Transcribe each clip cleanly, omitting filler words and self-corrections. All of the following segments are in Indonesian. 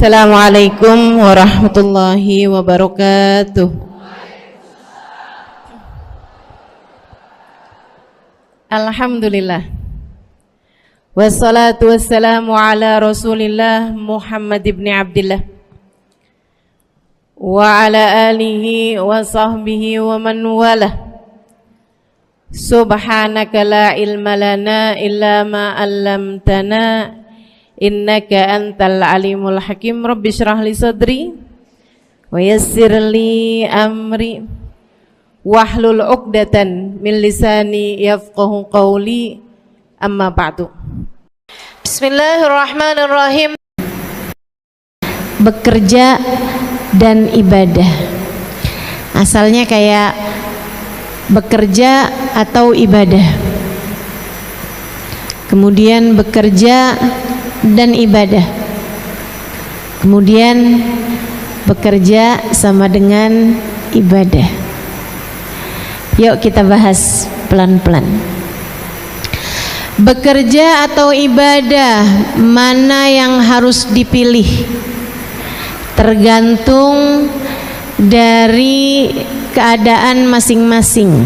Assalamualaikum warahmatullahi wabarakatuh. Alhamdulillah. Wassalatu wassalamu ala Rasulillah Muhammad ibn Abdillah wa ala alihi wa sahbihi wa man walah. Subhanaka la ilma lana illa ma 'allamtana innaka antal alimul hakim. Rabbi shrah li sadri wa yassir li amri wahlul 'uqdatan min lisani yafqahu qawli. Amma ba'du. Bismillahirrahmanirrahim. Bekerja dan ibadah. Asalnya kayak bekerja atau ibadah. Kemudian bekerja dan ibadah. Kemudian bekerja sama dengan ibadah. Yuk kita bahas pelan-pelan. Bekerja atau ibadah, mana yang harus dipilih? Tergantung dari keadaan masing-masing.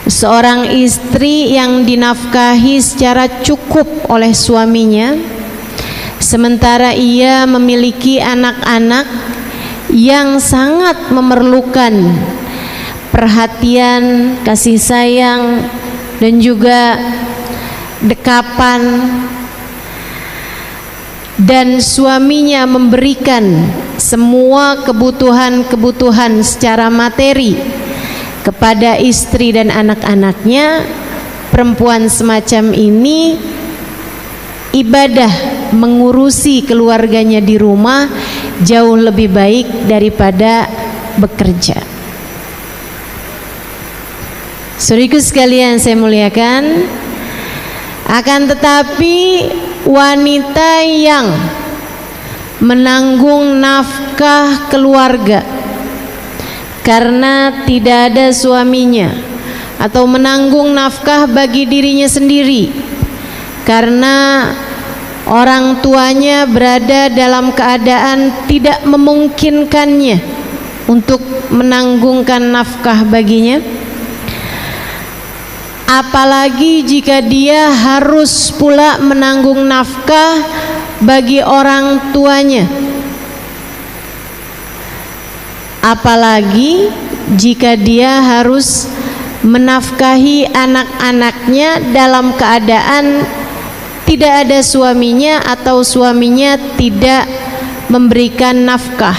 Seorang istri yang dinafkahi secara cukup oleh suaminya, sementara ia memiliki anak-anak yang sangat memerlukan perhatian, kasih sayang, dan juga dekapan, dan suaminya memberikan semua kebutuhan-kebutuhan secara materi kepada istri dan anak-anaknya, perempuan semacam ini ibadah mengurusi keluarganya di rumah jauh lebih baik daripada bekerja. Saudaraku sekalian saya muliakan, akan tetapi wanita yang menanggung nafkah keluarga karena tidak ada suaminya, atau menanggung nafkah bagi dirinya sendiri karena orang tuanya berada dalam keadaan tidak memungkinkannya untuk menanggungkan nafkah baginya, apalagi jika dia harus pula menanggung nafkah bagi orang tuanya, apalagi jika dia harus menafkahi anak-anaknya dalam keadaan tidak ada suaminya atau suaminya tidak memberikan nafkah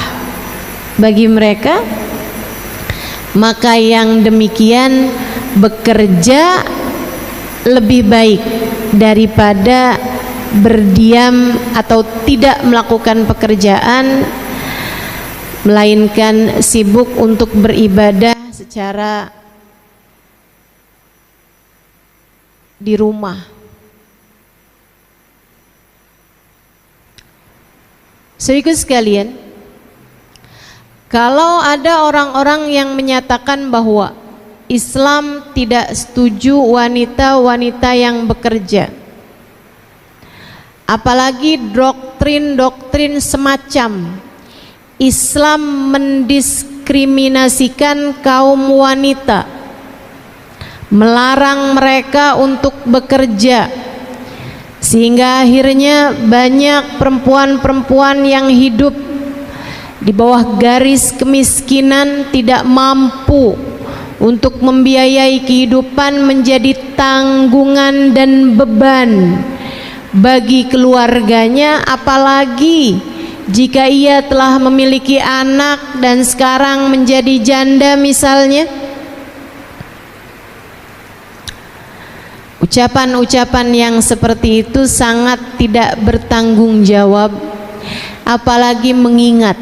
bagi mereka. Maka yang demikian bekerja lebih baik daripada berdiam atau tidak melakukan pekerjaan, melainkan sibuk untuk beribadah secara di rumah. Saudaraku sekalian, kalau ada orang-orang yang menyatakan bahwa Islam tidak setuju wanita-wanita yang bekerja, apalagi doktrin-doktrin semacam Islam mendiskriminasikan kaum wanita, melarang mereka untuk bekerja, sehingga akhirnya banyak perempuan-perempuan yang hidup di bawah garis kemiskinan tidak mampu untuk membiayai kehidupan, menjadi tanggungan dan beban bagi keluarganya, apalagi jika ia telah memiliki anak dan sekarang menjadi janda misalnya. Ucapan-ucapan yang seperti itu sangat tidak bertanggung jawab, apalagi mengingat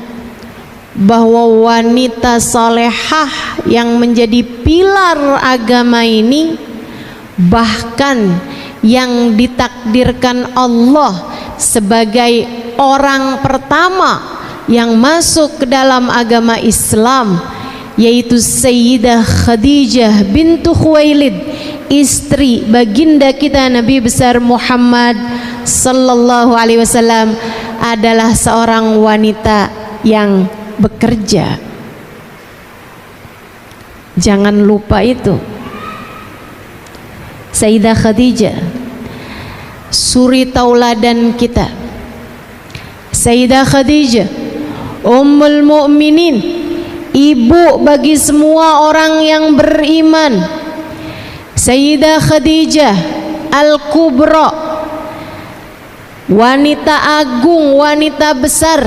bahwa wanita salehah yang menjadi pilar agama ini, bahkan yang ditakdirkan Allah sebagai orang pertama yang masuk ke dalam agama Islam, yaitu Sayyidah Khadijah bintu Khuwailid, istri baginda kita Nabi besar Muhammad sallallahu alaihi wasallam, adalah seorang wanita yang bekerja. Jangan lupa itu. Sayyidah Khadijah, suri tauladan kita. Sayyidah Khadijah, Ummul Mukminin, ibu bagi semua orang yang beriman. Sayyidah Khadijah Al-Kubra, wanita agung, wanita besar,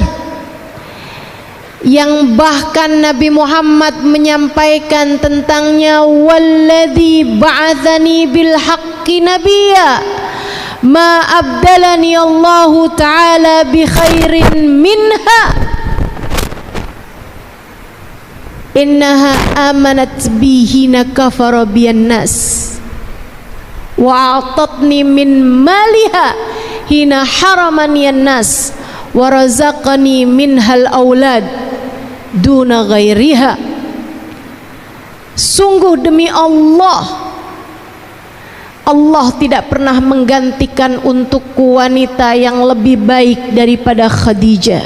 yang bahkan Nabi Muhammad menyampaikan tentangnya, walladzi ba'atsani bil haqqi nabiyya ma abdalani Allahu ta'ala bi khairin minha innaha amanat bihina kafara biyan nas wa a'tatni min maliha hina haramani nas wa razaqani minhal aulad duna ghairiha. Sungguh demi Allah, Allah tidak pernah menggantikan untukku wanita yang lebih baik daripada Khadijah.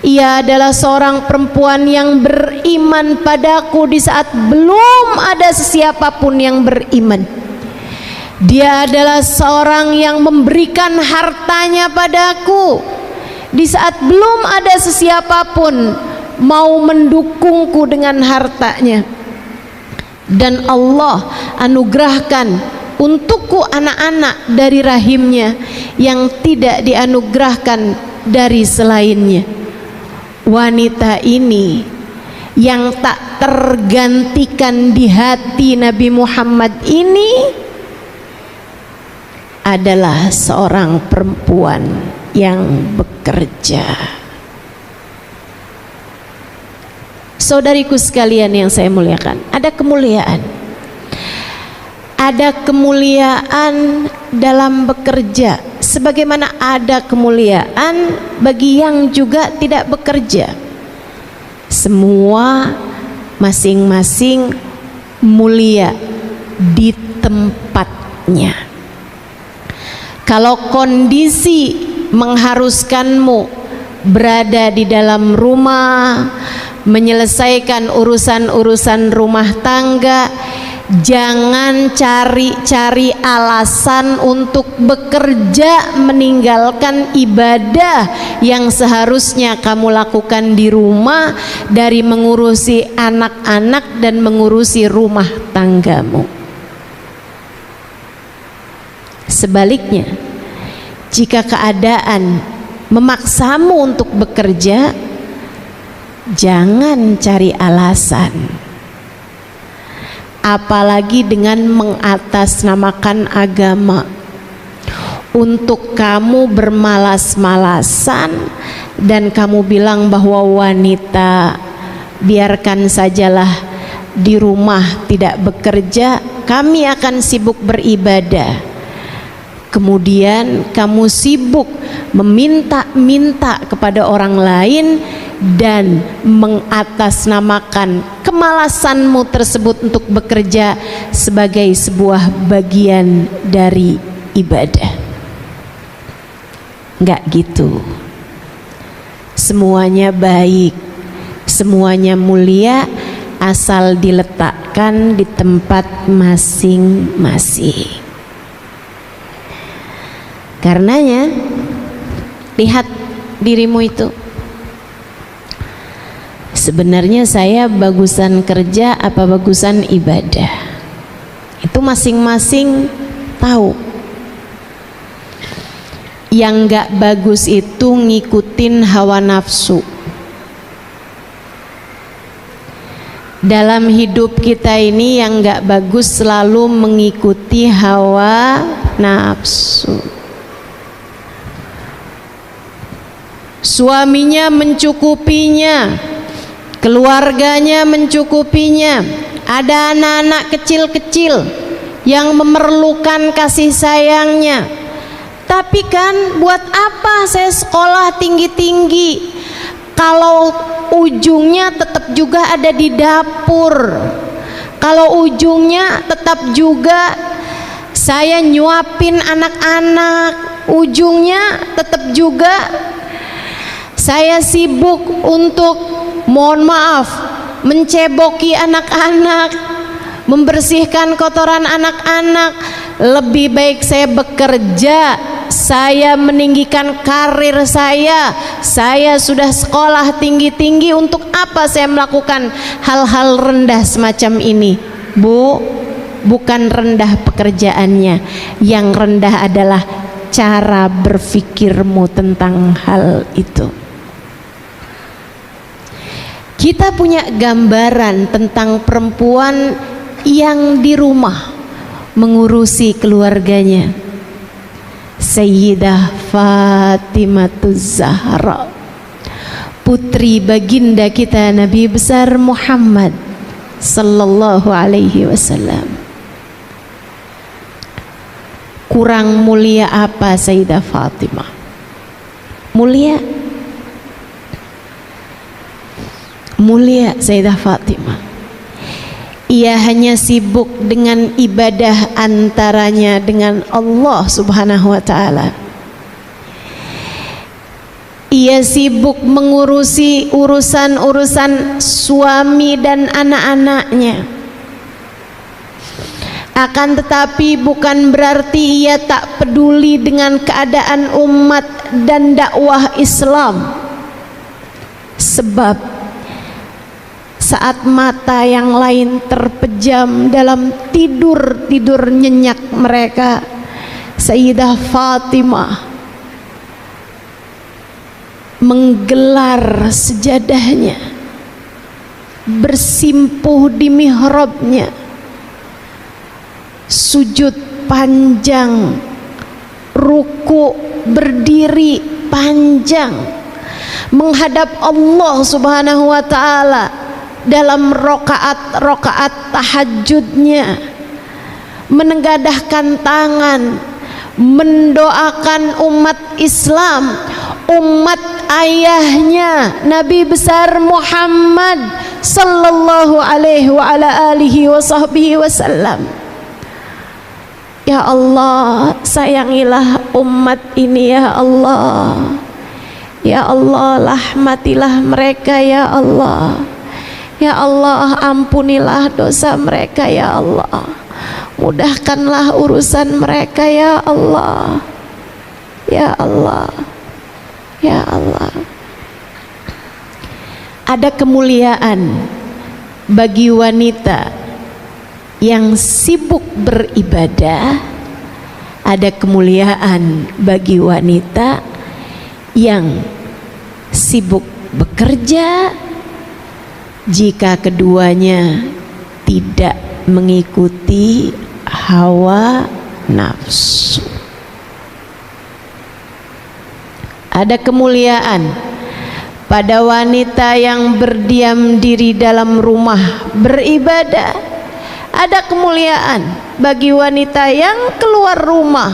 Ia adalah seorang perempuan yang beriman padaku di saat belum ada sesiapapun yang beriman. Dia adalah seorang yang memberikan hartanya padaku di saat belum ada sesiapapun mau mendukungku dengan hartanya. Dan Allah anugerahkan untukku anak-anak dari rahimnya yang tidak dianugerahkan dari selainnya. Wanita ini yang tak tergantikan di hati Nabi Muhammad ini adalah seorang perempuan yang bekerja. Saudariku sekalian yang saya muliakan, ada kemuliaan. Ada kemuliaan dalam bekerja, sebagaimana ada kemuliaan bagi yang juga tidak bekerja. Semua masing-masing mulia di tempatnya. Kalau kondisi mengharuskanmu berada di dalam rumah, menyelesaikan urusan-urusan rumah tangga, jangan cari-cari alasan untuk bekerja meninggalkan ibadah yang seharusnya kamu lakukan di rumah, dari mengurusi anak-anak dan mengurusi rumah tanggamu. Sebaliknya, jika keadaan memaksamu untuk bekerja, jangan cari alasan, apalagi dengan mengatasnamakan agama, untuk kamu bermalas-malasan dan kamu bilang bahwa wanita biarkan sajalah di rumah tidak bekerja, kami akan sibuk beribadah. Kemudian kamu sibuk meminta-minta kepada orang lain dan mengatasnamakan kemalasanmu tersebut untuk bekerja sebagai sebuah bagian dari ibadah. Enggak gitu. Semuanya baik, semuanya mulia, asal diletakkan di tempat masing-masing. Karenanya, lihat dirimu itu. Sebenarnya saya bagusan kerja apa bagusan ibadah? Itu masing-masing tahu. Yang gak bagus itu ngikutin hawa nafsu. Dalam hidup kita ini yang gak bagus selalu mengikuti hawa nafsu. Suaminya mencukupinya, keluarganya mencukupinya, ada anak-anak kecil-kecil yang memerlukan kasih sayangnya. Tapi kan buat apa saya sekolah tinggi-tinggi kalau ujungnya tetap juga ada di dapur, kalau ujungnya tetap juga saya nyuapin anak-anak, ujungnya tetap juga Saya sibuk untuk, mohon maaf, menceboki anak-anak, membersihkan kotoran anak-anak. Lebih baik saya bekerja, saya meninggikan karir saya sudah sekolah tinggi-tinggi. Untuk apa saya melakukan hal-hal rendah semacam ini? Bu, bukan rendah pekerjaannya, yang rendah adalah cara berpikirmu tentang hal itu. Kita punya gambaran tentang perempuan yang di rumah mengurusi keluarganya. Sayyidah Fatimahuz Zahra, putri baginda kita Nabi besar Muhammad sallallahu alaihi wasallam. Kurang mulia apa Sayyidah Fatimah? Mulia Sayyidah Fatimah. Ia hanya sibuk dengan ibadah antaranya dengan Allah Subhanahu wa ta'ala. Ia sibuk mengurusi urusan-urusan suami dan anak-anaknya. Akan tetapi bukan berarti ia tak peduli dengan keadaan umat dan dakwah Islam. Sebab saat mata yang lain terpejam dalam tidur nyenyak mereka, Sayyidah Fatimah menggelar sejadahnya, bersimpuh di mihrabnya, sujud panjang, ruku berdiri panjang, menghadap Allah Subhanahu wa ta'ala dalam rokaat tahajudnya, menengadahkan tangan, mendoakan umat Islam, umat ayahnya Nabi besar Muhammad sallallahu alaihi wa ala alihi wa sahbihi wasallam. Ya Allah, sayangilah umat ini ya Allah. Ya Allah, rahmatilah mereka ya Allah. Ya Allah, ampunilah dosa mereka ya Allah. Mudahkanlah urusan mereka ya Allah. Ya Allah, ya Allah. Ada kemuliaan bagi wanita yang sibuk beribadah. Ada kemuliaan bagi wanita yang sibuk bekerja, jika keduanya tidak mengikuti hawa nafsu. Ada kemuliaan pada wanita yang berdiam diri dalam rumah beribadah. Ada kemuliaan bagi wanita yang keluar rumah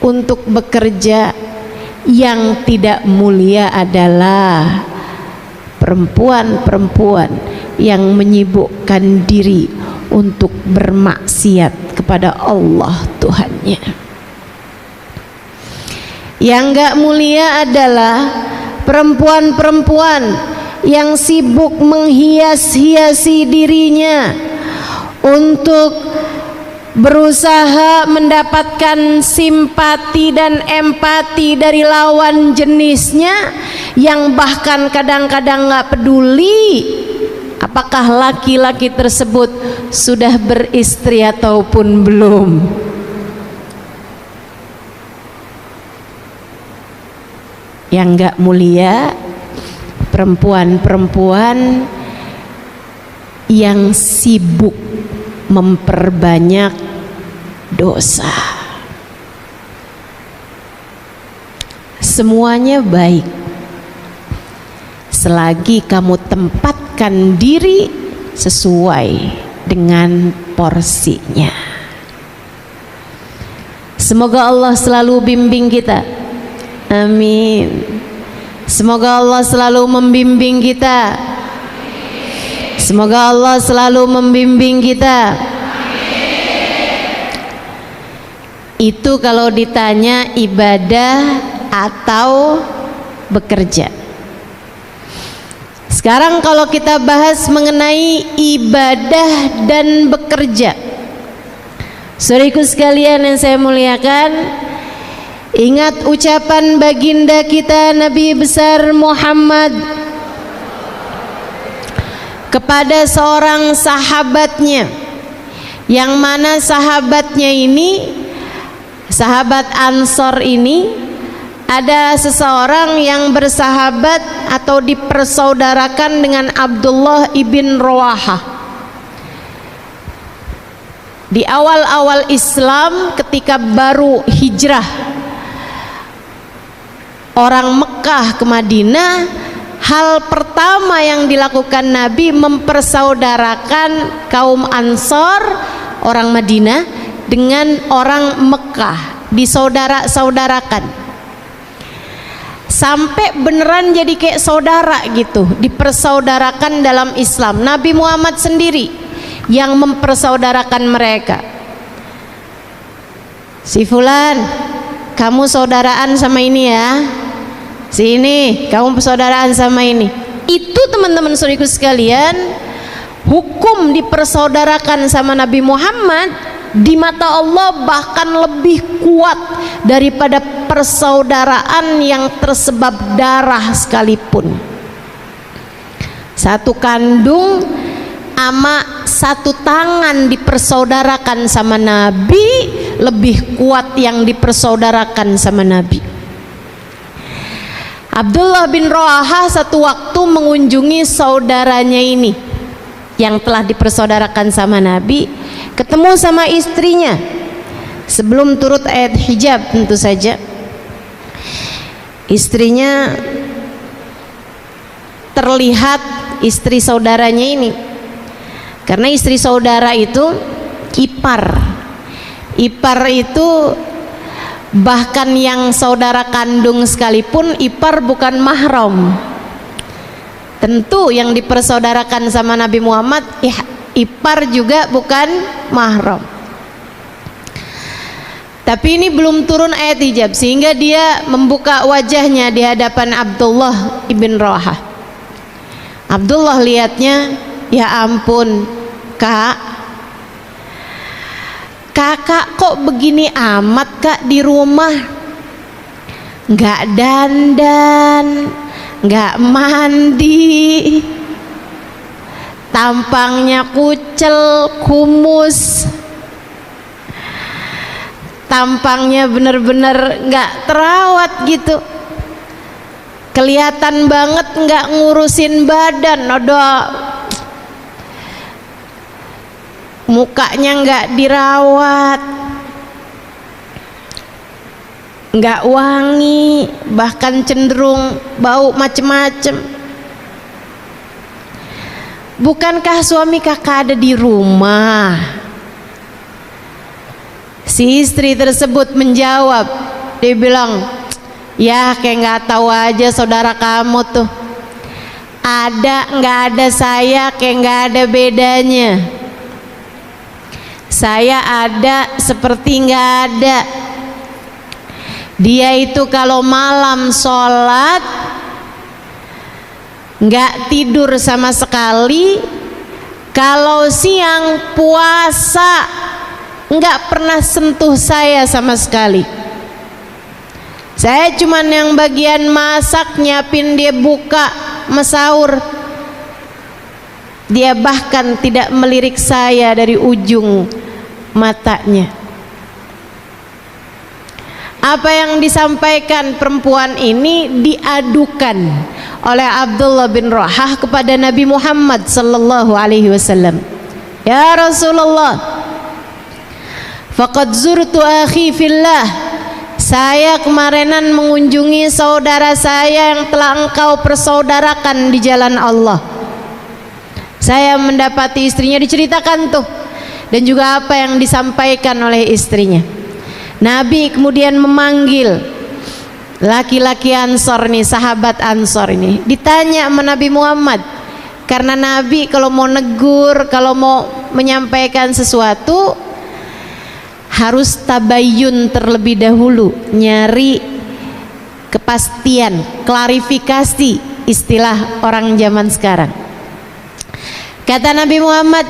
untuk bekerja. Yang tidak mulia adalah perempuan-perempuan yang menyibukkan diri untuk bermaksiat kepada Allah Tuhannya. Yang gak mulia adalah perempuan-perempuan yang sibuk menghias-hiasi dirinya untuk berusaha mendapatkan simpati dan empati dari lawan jenisnya, yang bahkan kadang-kadang gak peduli apakah laki-laki tersebut sudah beristri ataupun belum. Yang gak mulia perempuan-perempuan yang sibuk memperbanyak dosa. Semuanya baik selagi kamu tempatkan diri sesuai dengan porsinya. Semoga Allah selalu bimbing kita. Amin. Semoga Allah selalu membimbing kita. Semoga Allah selalu membimbing kita. Itu kalau ditanya ibadah atau bekerja. Sekarang kalau kita bahas mengenai ibadah dan bekerja, saudaraku sekalian yang saya muliakan, ingat ucapan baginda kita Nabi besar Muhammad kepada seorang sahabatnya, yang mana sahabatnya ini, sahabat Ansor ini, ada seseorang yang bersahabat atau dipersaudarakan dengan Abdullah ibn Rawahah. Di awal-awal Islam, ketika baru hijrah orang Mekah ke Madinah, hal pertama yang dilakukan Nabi mempersaudarakan kaum Ansor, orang Madinah, dengan orang Mekah, disaudara-saudarakan. Sampai beneran jadi kayak saudara gitu, dipersaudarakan dalam Islam. Nabi Muhammad sendiri yang mempersaudarakan mereka. Si fulan, kamu saudaraan sama ini ya. Si ini, kamu persaudaraan sama ini. Itu teman-teman saudaraku sekalian, hukum dipersaudarakan sama Nabi Muhammad di mata Allah bahkan lebih kuat daripada persaudaraan yang tersebab darah sekalipun. Satu kandung ama satu tangan dipersaudarakan sama Nabi lebih kuat yang dipersaudarakan sama Nabi. Abdullah bin Rawahah satu waktu mengunjungi saudaranya ini yang telah dipersaudarakan sama Nabi, ketemu sama istrinya sebelum turut ayat hijab. Tentu saja istrinya terlihat, istri saudaranya ini, karena istri saudara itu ipar itu bahkan yang saudara kandung sekalipun ipar bukan mahram. Tentu yang dipersaudarakan sama Nabi Muhammad ipar juga bukan mahram. Tapi ini belum turun ayat hijab, sehingga dia membuka wajahnya di hadapan Abdullah ibn Rawahah. Abdullah lihatnya, ya ampun kakak kok begini amat kak di rumah, nggak dandan, nggak mandi, tampangnya kucel, kumus, tampangnya bener-bener nggak terawat gitu, kelihatan banget nggak ngurusin badan, mukanya nggak dirawat, nggak wangi, bahkan cenderung bau macem-macem. Bukankah suami kakak ada di rumah? Si istri tersebut menjawab, dia bilang, ya kayak nggak tahu aja saudara kamu tuh, ada nggak ada saya kayak nggak ada bedanya. Saya ada seperti nggak ada. Dia itu kalau malam sholat nggak tidur sama sekali, kalau siang puasa nggak pernah sentuh saya sama sekali. Saya cuman yang bagian masak, nyiapin dia buka mesahur. Dia bahkan tidak melirik saya dari ujung matanya. Apa yang disampaikan perempuan ini diadukan oleh Abdullah bin Rawahah kepada Nabi Muhammad sallallahu alaihi wasallam. Ya Rasulullah, faqad zurtu akhi fillah, saya kemarinan mengunjungi saudara saya yang telah engkau persaudarakan di jalan Allah. Saya mendapati istrinya, diceritakan tuh, dan juga apa yang disampaikan oleh istrinya. Nabi kemudian memanggil laki-laki Ansor nih, sahabat Ansor ini, ditanya sama Nabi Muhammad, karena Nabi kalau mau negur, kalau mau menyampaikan sesuatu harus tabayyun terlebih dahulu, nyari kepastian, klarifikasi istilah orang zaman sekarang. Kata Nabi Muhammad,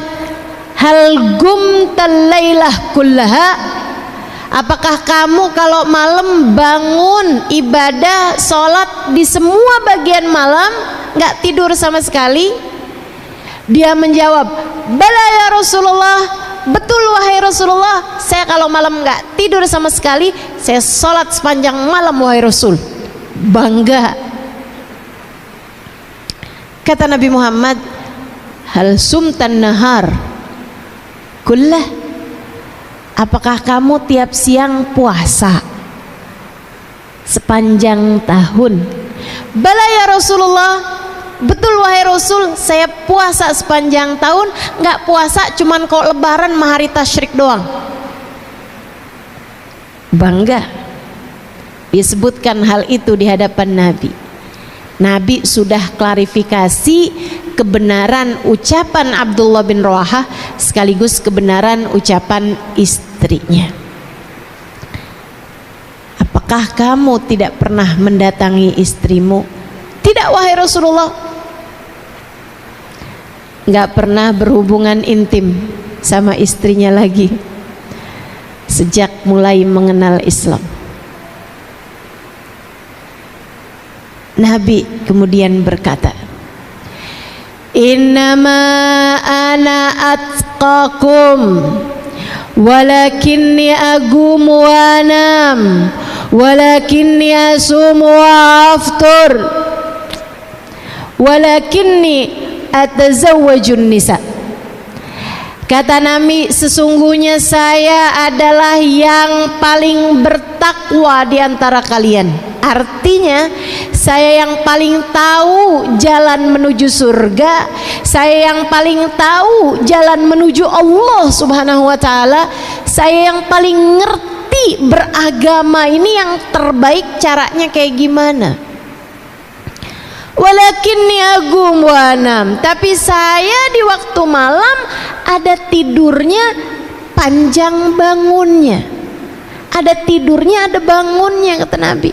hal gumtal lailah kullaha, apakah kamu kalau malam bangun ibadah sholat di semua bagian malam gak tidur sama sekali? Dia menjawab, bala ya Rasulullah, betul wahai Rasulullah, saya kalau malam gak tidur sama sekali, saya sholat sepanjang malam wahai Rasul. Bangga. Kata Nabi Muhammad, hal sumtan nahar kullah, apakah kamu tiap siang puasa sepanjang tahun? Bala ya Rasulullah, betul wahai Rasul, saya puasa sepanjang tahun. Nggak puasa cuman kok lebaran sama hari tasyrik doang. Bangga. Disebutkan hal itu di hadapan Nabi. Nabi sudah klarifikasi kebenaran ucapan Abdullah bin Rawahah sekaligus kebenaran ucapan istrinya. Apakah kamu tidak pernah mendatangi istrimu? Tidak wahai Rasulullah. Nggak pernah berhubungan intim sama istrinya lagi sejak mulai mengenal Islam. Nabi kemudian berkata, innama ana atqakum walakinni agum wa anam walakinni asum wa aftur walakinni atazawwajun nisa. Kata Nabi, sesungguhnya saya adalah yang paling bertakwa di antara kalian. Artinya saya yang paling tahu jalan menuju surga, saya yang paling tahu jalan menuju Allah Subhanahu wa taala, saya yang paling ngerti beragama ini yang terbaik caranya kayak gimana. Walakinni agum wa anam, tapi saya di waktu malam ada tidurnya, panjang bangunnya. Ada tidurnya, ada bangunnya, kata Nabi.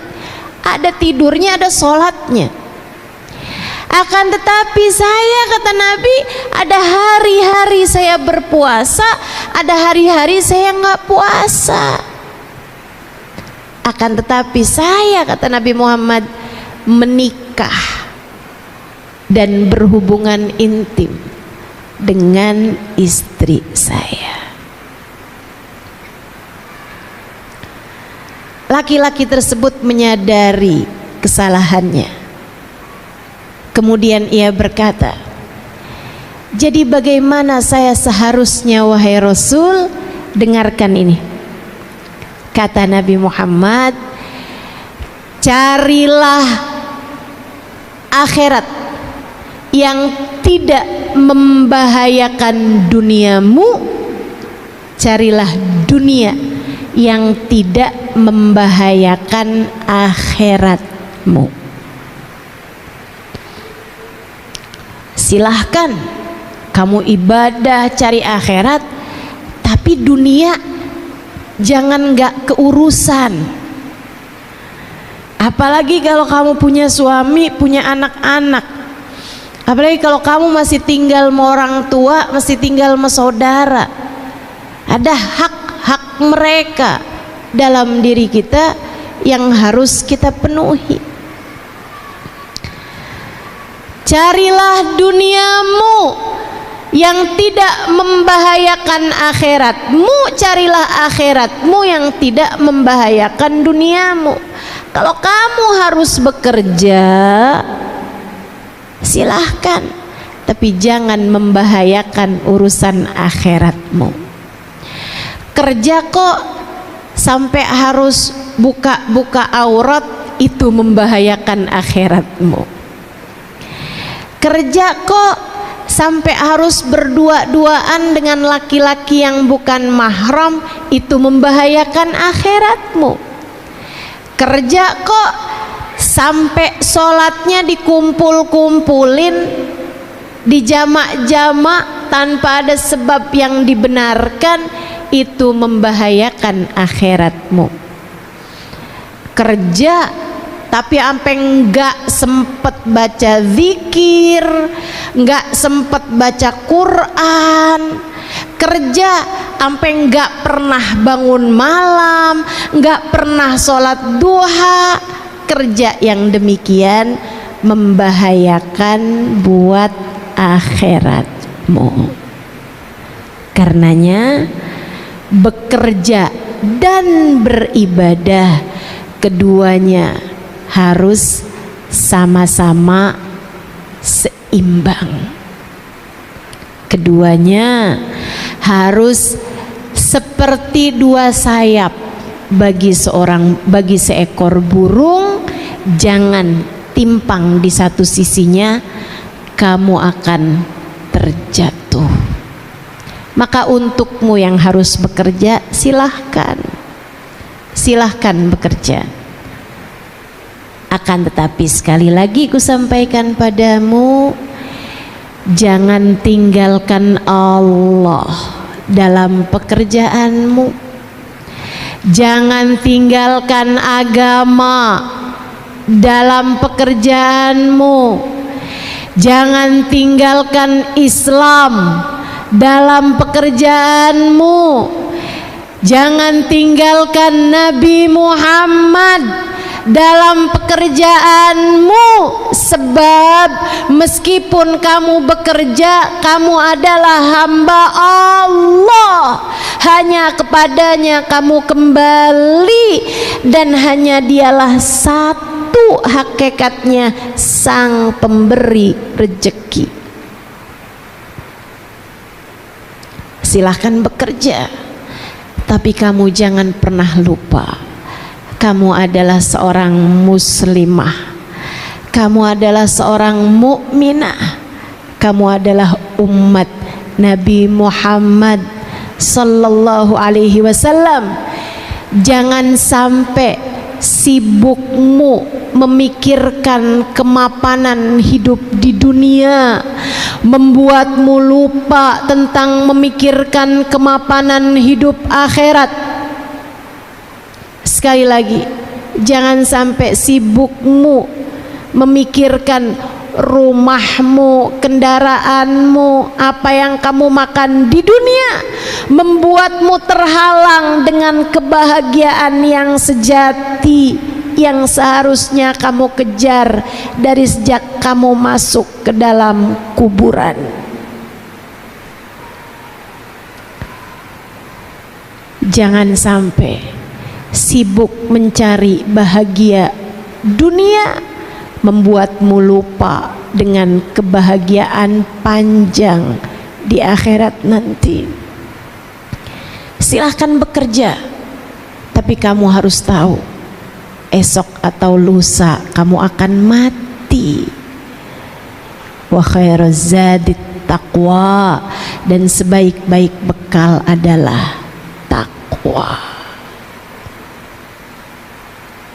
Ada tidurnya, ada sholatnya. Akan tetapi saya, kata Nabi, ada hari-hari saya berpuasa, ada hari-hari saya nggak puasa. Akan tetapi saya, kata Nabi Muhammad, menikah dan berhubungan intim dengan istri saya. Laki-laki tersebut menyadari kesalahannya. Kemudian ia berkata, jadi bagaimana saya seharusnya wahai Rasul? Dengarkan ini. Kata Nabi Muhammad, carilah akhirat yang tidak membahayakan duniamu, carilah dunia yang tidak membahayakan akhiratmu. Silahkan kamu ibadah cari akhirat, tapi dunia jangan gak keurusan. Apalagi kalau kamu punya suami, punya anak-anak. Apalagi kalau kamu masih tinggal sama orang tua, masih tinggal sama saudara. Ada hak-hak mereka dalam diri kita yang harus kita penuhi. Carilah duniamu yang tidak membahayakan akhiratmu, carilah akhiratmu yang tidak membahayakan duniamu. Kalau kamu harus bekerja, silahkan, tapi jangan membahayakan urusan akhiratmu. Kerja kok sampai harus buka-buka aurat, itu membahayakan akhiratmu. Kerja kok sampai harus berdua-duaan dengan laki-laki yang bukan mahram, itu membahayakan akhiratmu. Kerja kok sampai sholatnya dikumpul-kumpulin, dijamak-jamak tanpa ada sebab yang dibenarkan, itu membahayakan akhiratmu. Kerja tapi ampe enggak sempet baca zikir, enggak sempet baca Quran, kerja ampe enggak pernah bangun malam, enggak pernah sholat duha. Kerja yang demikian membahayakan buat akhiratmu. Karenanya bekerja dan beribadah keduanya harus sama-sama seimbang. Keduanya harus seperti dua sayap bagi seekor burung. Jangan timpang di satu sisinya, kamu akan terjatuh. Maka untukmu yang harus bekerja, silahkan bekerja. Akan tetapi sekali lagi ku sampaikan padamu, jangan tinggalkan Allah dalam pekerjaanmu. Jangan tinggalkan agama dalam pekerjaanmu. Jangan tinggalkan Islam dalam pekerjaanmu. Jangan tinggalkan Nabi Muhammad dalam pekerjaanmu, sebab meskipun kamu bekerja, kamu adalah hamba Allah. Hanya kepadanya kamu kembali, dan hanya dialah satu hakikatnya, sang pemberi rezeki. Silahkan bekerja, tapi kamu jangan pernah lupa, kamu adalah seorang muslimah, kamu adalah seorang mukminah, kamu adalah umat Nabi Muhammad sallallahu alaihi wasallam. Jangan sampai sibukmu memikirkan kemapanan hidup di dunia membuatmu lupa tentang memikirkan kemapanan hidup akhirat. Sekali lagi, jangan sampai sibukmu memikirkan rumahmu, kendaraanmu, apa yang kamu makan di dunia membuatmu terhalang dengan kebahagiaan yang sejati yang seharusnya kamu kejar dari sejak kamu masuk ke dalam kuburan. Jangan sampai sibuk mencari bahagia dunia membuatmu lupa dengan kebahagiaan panjang di akhirat nanti. Silahkan bekerja, tapi kamu harus tahu, esok atau lusa kamu akan mati. Wa khairuz zadit taqwa, dan sebaik-baik bekal adalah takwa.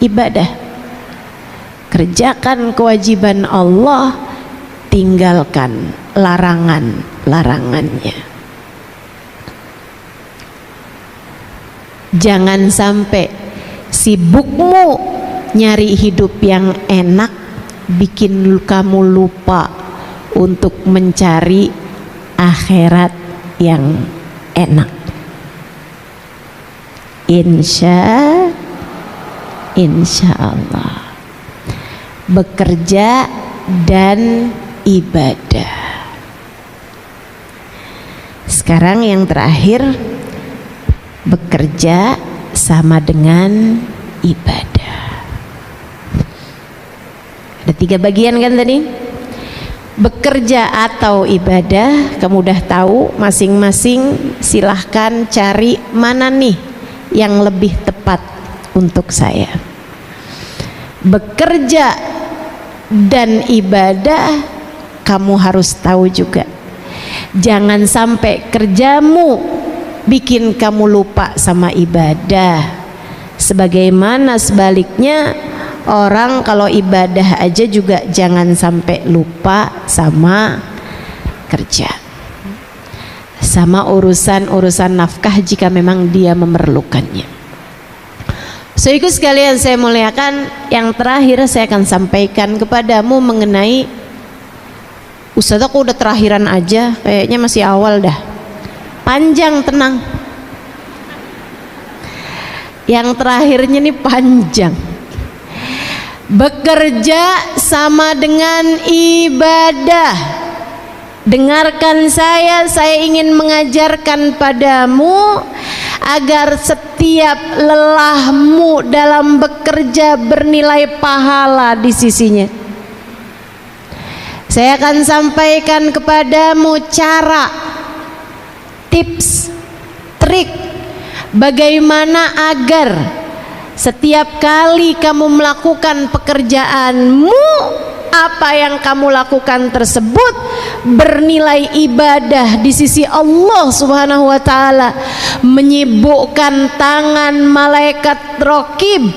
Ibadah, kerjakan kewajiban Allah, tinggalkan larangan-larangannya. Jangan sampai sibukmu nyari hidup yang enak bikin kamu lupa untuk mencari akhirat yang enak. Insya Allah bekerja dan ibadah. Sekarang yang terakhir, bekerja sama dengan ibadah. Ada 3 bagian kan tadi? Bekerja atau ibadah, kamu udah tahu masing-masing. Silahkan cari mana nih yang lebih tepat untuk saya. Bekerja dan ibadah, kamu harus tahu juga, jangan sampai kerjamu bikin kamu lupa sama ibadah. Sebagaimana sebaliknya, orang kalau ibadah aja juga jangan sampai lupa sama kerja, sama urusan nafkah jika memang dia memerlukannya. Saudaraku sekalian saya muliakan, yang terakhir saya akan sampaikan kepadamu mengenai, Ustaz aku udah terakhiran aja, kayaknya masih awal dah. Panjang, tenang. Yang terakhirnya nih panjang. Bekerja sama dengan ibadah. Dengarkan saya ingin mengajarkan padamu agar setiap lelahmu dalam bekerja bernilai pahala di sisinya. Saya akan sampaikan kepadamu cara, tips, trik bagaimana agar setiap kali kamu melakukan pekerjaanmu, apa yang kamu lakukan tersebut bernilai ibadah di sisi Allah Subhanahu wa taala, menyibukkan tangan malaikat raqib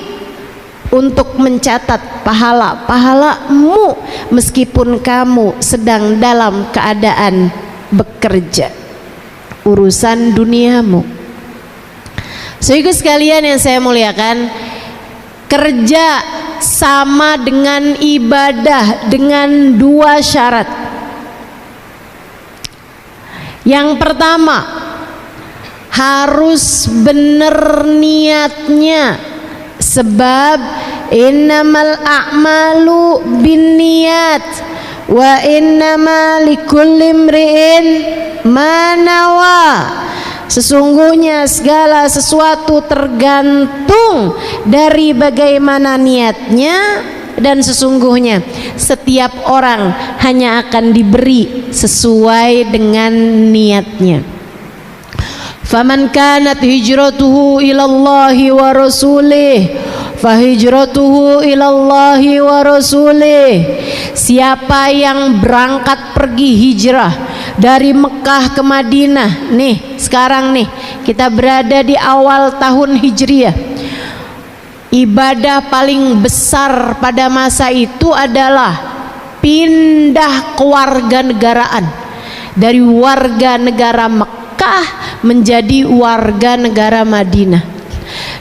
untuk mencatat pahala-pahalamu meskipun kamu sedang dalam keadaan bekerja urusan duniamu. Saudaraku sekalian yang saya muliakan, kerja sama dengan ibadah dengan dua syarat. Yang pertama, harus benar niatnya, sebab innamal a'malu binniyat wa innama likulli imri'in ma nawa. Sesungguhnya segala sesuatu tergantung dari bagaimana niatnya, dan sesungguhnya setiap orang hanya akan diberi sesuai dengan niatnya. Faman kanat hijratuhu ilallahi wa rasulih fahijratuhu ilallahi wa rasulih. Siapa yang berangkat pergi hijrah dari Mekah ke Madinah, nih sekarang nih kita berada di awal tahun Hijriah, ibadah paling besar pada masa itu adalah pindah kewarganegaraan dari warga negara Mekah menjadi warga negara Madinah.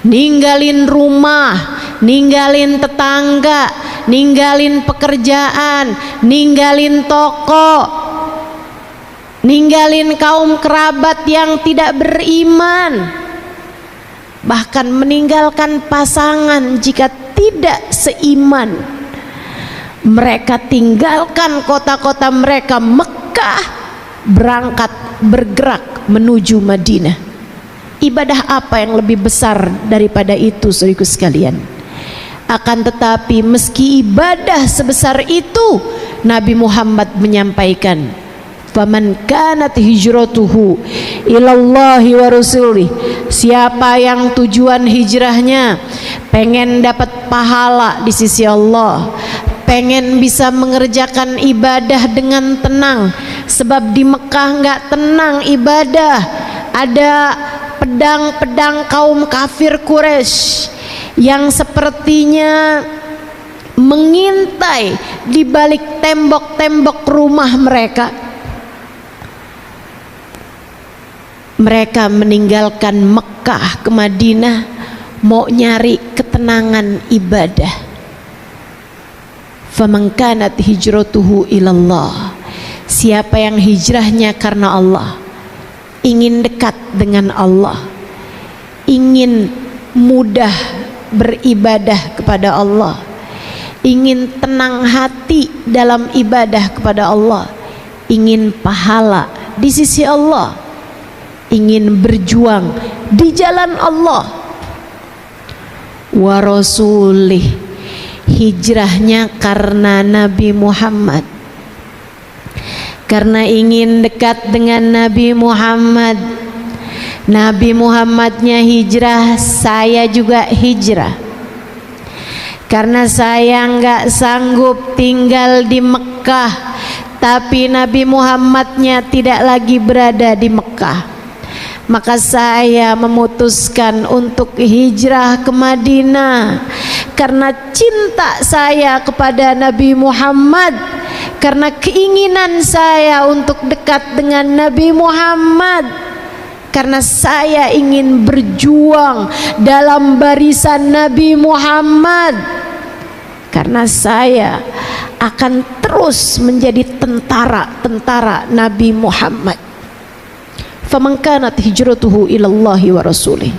Ninggalin rumah, ninggalin tetangga, ninggalin pekerjaan, ninggalin toko, ninggalin kaum kerabat yang tidak beriman, bahkan meninggalkan pasangan jika tidak seiman. Mereka tinggalkan kota-kota mereka Mekah, berangkat bergerak menuju Madinah. Ibadah apa yang lebih besar daripada itu, saudaraku sekalian? Akan tetapi meski ibadah sebesar itu, Nabi Muhammad menyampaikan, faman kanat hijratuhu ilallahi wa rasulih. Siapa yang tujuan hijrahnya pengen dapat pahala di sisi Allah, pengen bisa mengerjakan ibadah dengan tenang, sebab di Mekah nggak tenang ibadah. Ada pedang-pedang kaum kafir Quraisy yang sepertinya mengintai di balik tembok-tembok rumah mereka. Mereka meninggalkan Mekah ke Madinah mau nyari ketenangan ibadah. Faman kanat hijratuhu ilallah. Siapa yang hijrahnya karena Allah, ingin dekat dengan Allah, ingin mudah beribadah kepada Allah, ingin tenang hati dalam ibadah kepada Allah, ingin pahala di sisi Allah, ingin berjuang di jalan Allah, wa rasulih, hijrahnya karena Nabi Muhammad, karena ingin dekat dengan Nabi Muhammad. Nabi Muhammadnya hijrah, saya juga hijrah. Karena saya nggak sanggup tinggal di Mekah, tapi Nabi Muhammadnya tidak lagi berada di Mekah, maka saya memutuskan untuk hijrah ke Madinah. Karena cinta saya kepada Nabi Muhammad, karena keinginan saya untuk dekat dengan Nabi Muhammad, karena saya ingin berjuang dalam barisan Nabi Muhammad, karena saya akan terus menjadi tentara Nabi Muhammad. Faman kanat hijratuhu ilallahi wa rasulih.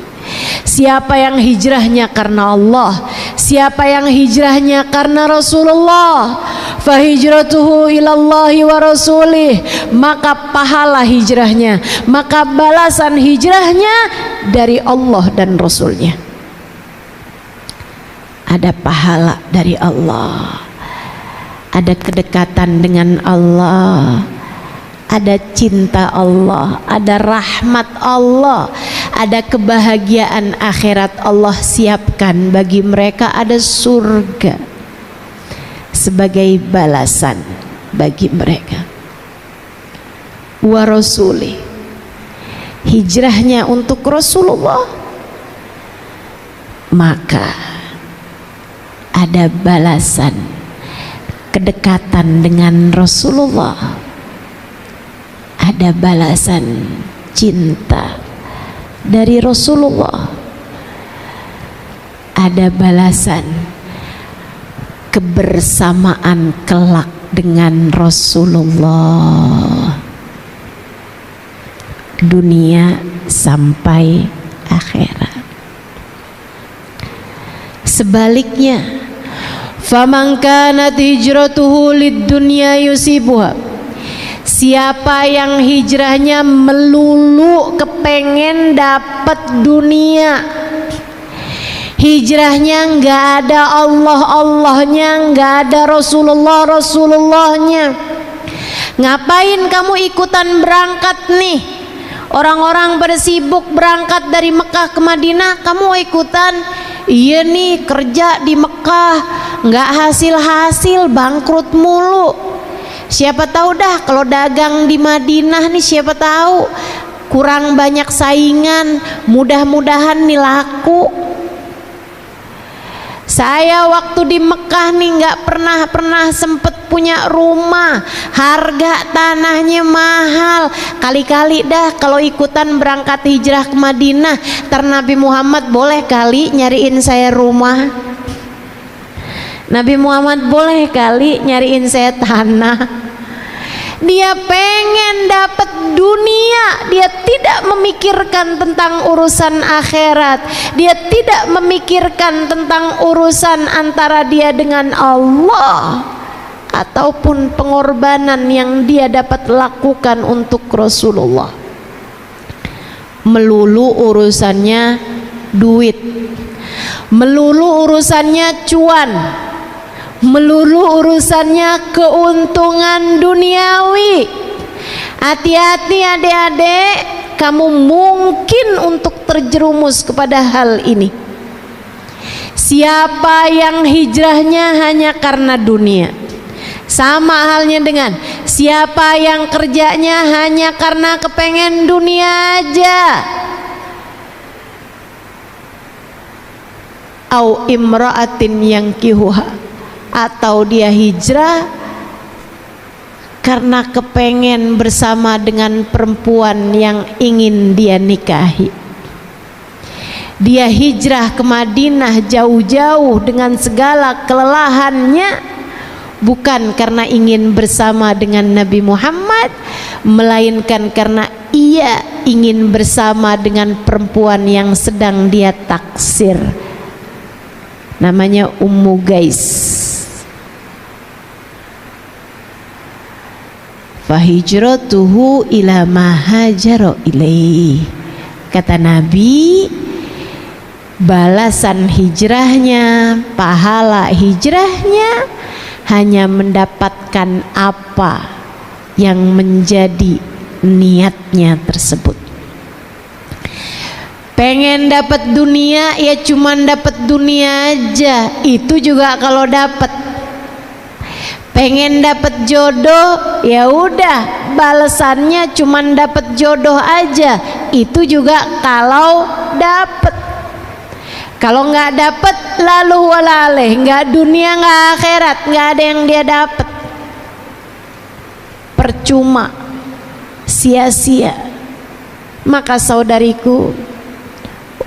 Siapa yang hijrahnya karena Allah, siapa yang hijrahnya karena Rasulullah, fahijratuhu ilallahi wa rasulih, maka pahala hijrahnya, maka balasan hijrahnya dari Allah dan Rasulnya. Ada pahala dari Allah, ada kedekatan dengan Allah, ada cinta Allah, ada rahmat Allah, ada kebahagiaan akhirat Allah siapkan bagi mereka, ada surga sebagai balasan bagi mereka. Wa rasuli, hijrahnya untuk Rasulullah, maka ada balasan kedekatan dengan Rasulullah, ada balasan cinta dari Rasulullah, ada balasan kebersamaan kelak dengan Rasulullah, dunia sampai akhirat. Sebaliknya, faman kanat hijratuhu lid-dunya yusibuha, siapa yang hijrahnya melulu kepengen dapat dunia, hijrahnya nggak ada Allah-Allahnya, nggak ada Rasulullah-Rasulullahnya. Ngapain kamu ikutan berangkat nih? Orang-orang pada sibuk berangkat dari Mekah ke Madinah, kamu ikutan? Iya nih, kerja di Mekah nggak hasil-hasil, bangkrut mulu. Siapa tahu dah kalau dagang di Madinah nih, siapa tahu kurang banyak saingan, mudah-mudahan nih laku. Saya waktu di Mekah nih nggak pernah sempet punya rumah, harga tanahnya mahal. Kali-kali dah kalau ikutan berangkat hijrah ke Madinah, ntar Nabi Muhammad boleh kali nyariin saya rumah, Nabi Muhammad boleh kali nyariin saya tanah. Dia pengen dapat dunia, dia tidak memikirkan tentang urusan akhirat, dia tidak memikirkan tentang urusan antara dia dengan Allah ataupun pengorbanan yang dia dapat lakukan untuk Rasulullah. Melulu urusannya duit, melulu urusannya cuan, melulu urusannya keuntungan duniawi. Hati-hati adik-adik, kamu mungkin untuk terjerumus kepada hal ini. Siapa yang hijrahnya hanya karena dunia, sama halnya dengan siapa yang kerjanya hanya karena kepengen dunia aja, au imra'atin yang kihuha, atau dia hijrah karena kepengen bersama dengan perempuan yang ingin dia nikahi. Dia hijrah ke Madinah jauh-jauh dengan segala kelelahannya, bukan karena ingin bersama dengan Nabi Muhammad, melainkan karena ia ingin bersama dengan perempuan yang sedang dia taksir, namanya Ummu Gais. Fahijratuhu ila ma hajara ilaih. Kata Nabi, balasan hijrahnya, pahala hijrahnya hanya mendapatkan apa yang menjadi niatnya tersebut. Pengen dapat dunia, ya cuman dapat dunia aja, itu juga kalau dapat. Pengen dapat jodoh, ya udah balasannya cuman dapat jodoh aja, itu juga kalau dapat. Kalau nggak dapat, lalu walaleh, nggak dunia nggak akhirat, nggak ada yang dia dapat, percuma, sia-sia. Maka saudariku,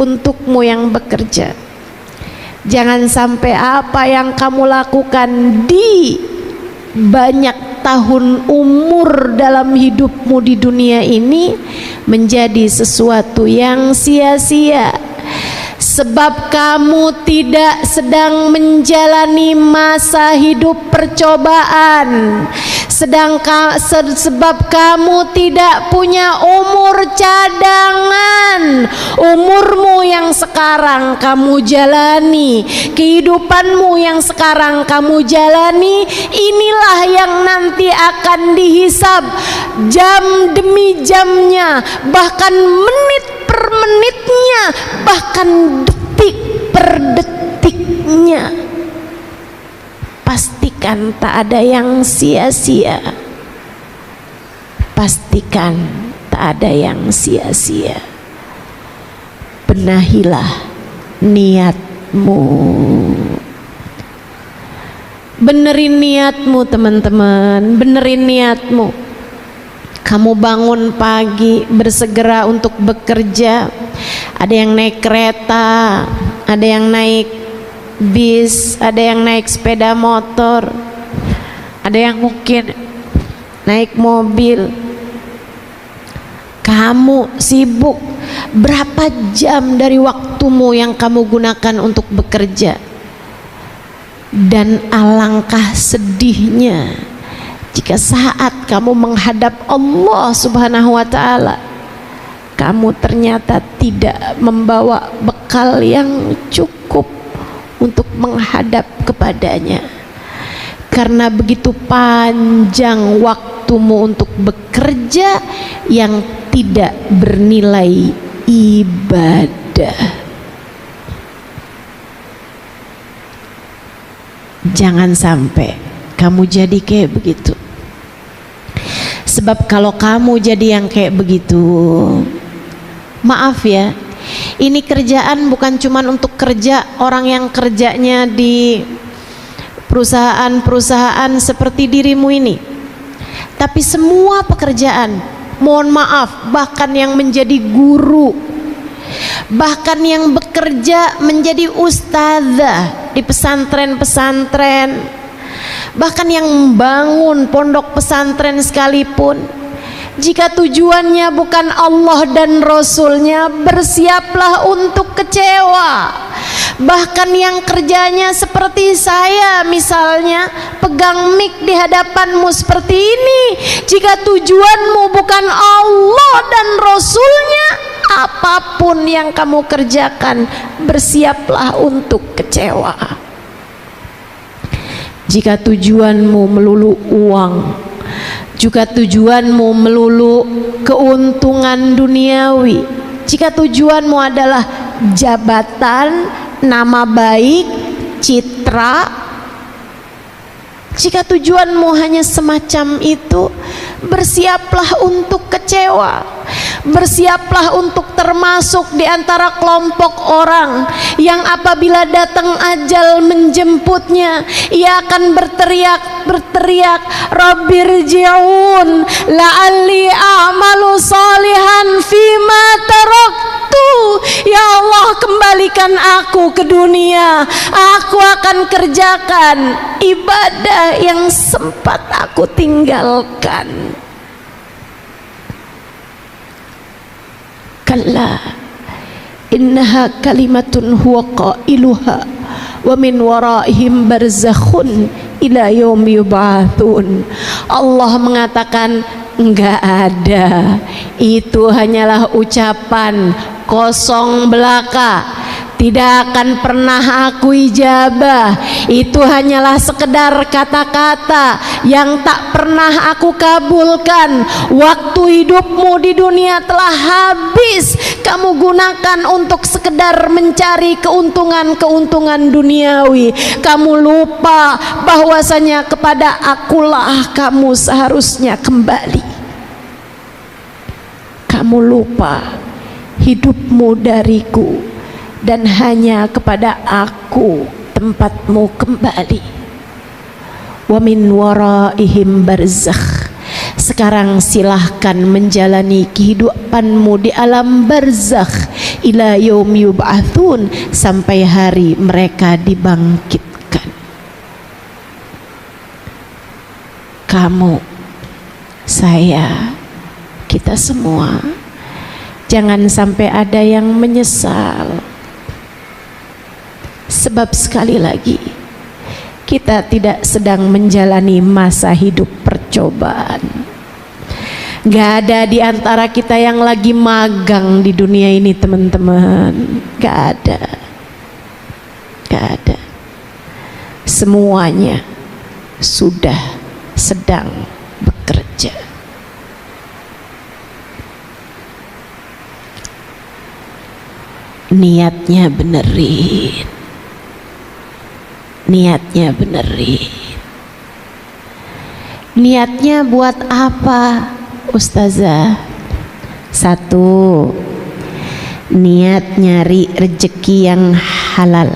untukmu yang bekerja, jangan sampai apa yang kamu lakukan di banyak tahun umur dalam hidupmu di dunia ini menjadi sesuatu yang sia-sia. Sebab kamu tidak sedang menjalani masa hidup percobaan, sebab kamu tidak punya umur cadangan. Umurmu yang sekarang kamu jalani, kehidupanmu yang sekarang kamu jalani, inilah yang nanti akan dihisab jam demi jamnya, bahkan menit per menitnya, bahkan detik per detiknya. Pastikan tak ada yang sia-sia. Pastikan tak ada yang sia-sia. Benahilah niatmu. Benerin niatmu teman-teman, benerin niatmu. Kamu bangun pagi bersegera untuk bekerja. Ada yang naik kereta, ada yang naik bis, ada yang naik sepeda motor, ada yang mungkin naik mobil. Kamu sibuk. Berapa jam dari waktumu yang kamu gunakan untuk bekerja? Dan alangkah sedihnya jika saat kamu menghadap Allah Subhanahu wa ta'ala, kamu ternyata tidak membawa bekal yang cukup untuk menghadap kepadanya. Karena begitu panjang waktumu untuk bekerja yang tidak bernilai ibadah. Jangan sampai kamu jadi kayak begitu. Sebab kalau kamu jadi yang kayak begitu, maaf ya, ini kerjaan bukan cuma untuk kerja orang yang kerjanya di perusahaan-perusahaan seperti dirimu ini, tapi semua pekerjaan. Mohon maaf, bahkan yang menjadi guru, bahkan yang bekerja menjadi ustazah di pesantren-pesantren, bahkan yang membangun pondok pesantren sekalipun, jika tujuannya bukan Allah dan Rasulnya, bersiaplah untuk kecewa. Bahkan yang kerjanya seperti saya misalnya, pegang mic di hadapanmu seperti ini, jika tujuanmu bukan Allah dan Rasulnya, apapun yang kamu kerjakan, bersiaplah untuk kecewa. Jika tujuanmu melulu uang, jika tujuanmu melulu keuntungan duniawi, jika tujuanmu adalah jabatan, nama baik, citra, jika tujuanmu hanya semacam itu, bersiaplah untuk kecewa. Bersiaplah untuk termasuk di antara kelompok orang yang apabila datang ajal menjemputnya, ia akan berteriak, Rabbirji'un la'alli a'malu salihan fima taraktu. Ya Allah, kembalikan aku ke dunia, aku akan kerjakan ibadah yang sempat aku tinggalkan. Kalla innaha kalimatun huwa qailuha wa min waraihim barzakhun ila yaumi yub'atsun. Allah mengatakan enggak ada, itu hanyalah ucapan kosong belaka, tidak akan pernah aku ijabah. Itu hanyalah sekedar kata-kata yang tak pernah aku kabulkan. Waktu hidupmu di dunia telah habis, kamu gunakan untuk sekedar mencari keuntungan-keuntungan duniawi. Kamu lupa bahwasanya kepada akulah kamu seharusnya kembali. Kamu lupa hidupmu dariku, dan hanya kepada aku tempatmu kembali. Wa min waraihim barzakh. Sekarang silahkan menjalani kehidupanmu di alam barzakh ila yaum yub'atsun, sampai hari mereka dibangkitkan. Kamu, saya, kita semua jangan sampai ada yang menyesal. Sebab sekali lagi kita tidak sedang menjalani masa hidup percobaan. Gak ada di antara kita yang lagi magang di dunia ini, teman-teman. Gak ada. Gak ada. Semuanya sudah sedang bekerja. Niatnya benerin. Niatnya benerin. Niatnya buat apa, Ustazah? 1, niat nyari rezeki yang halal.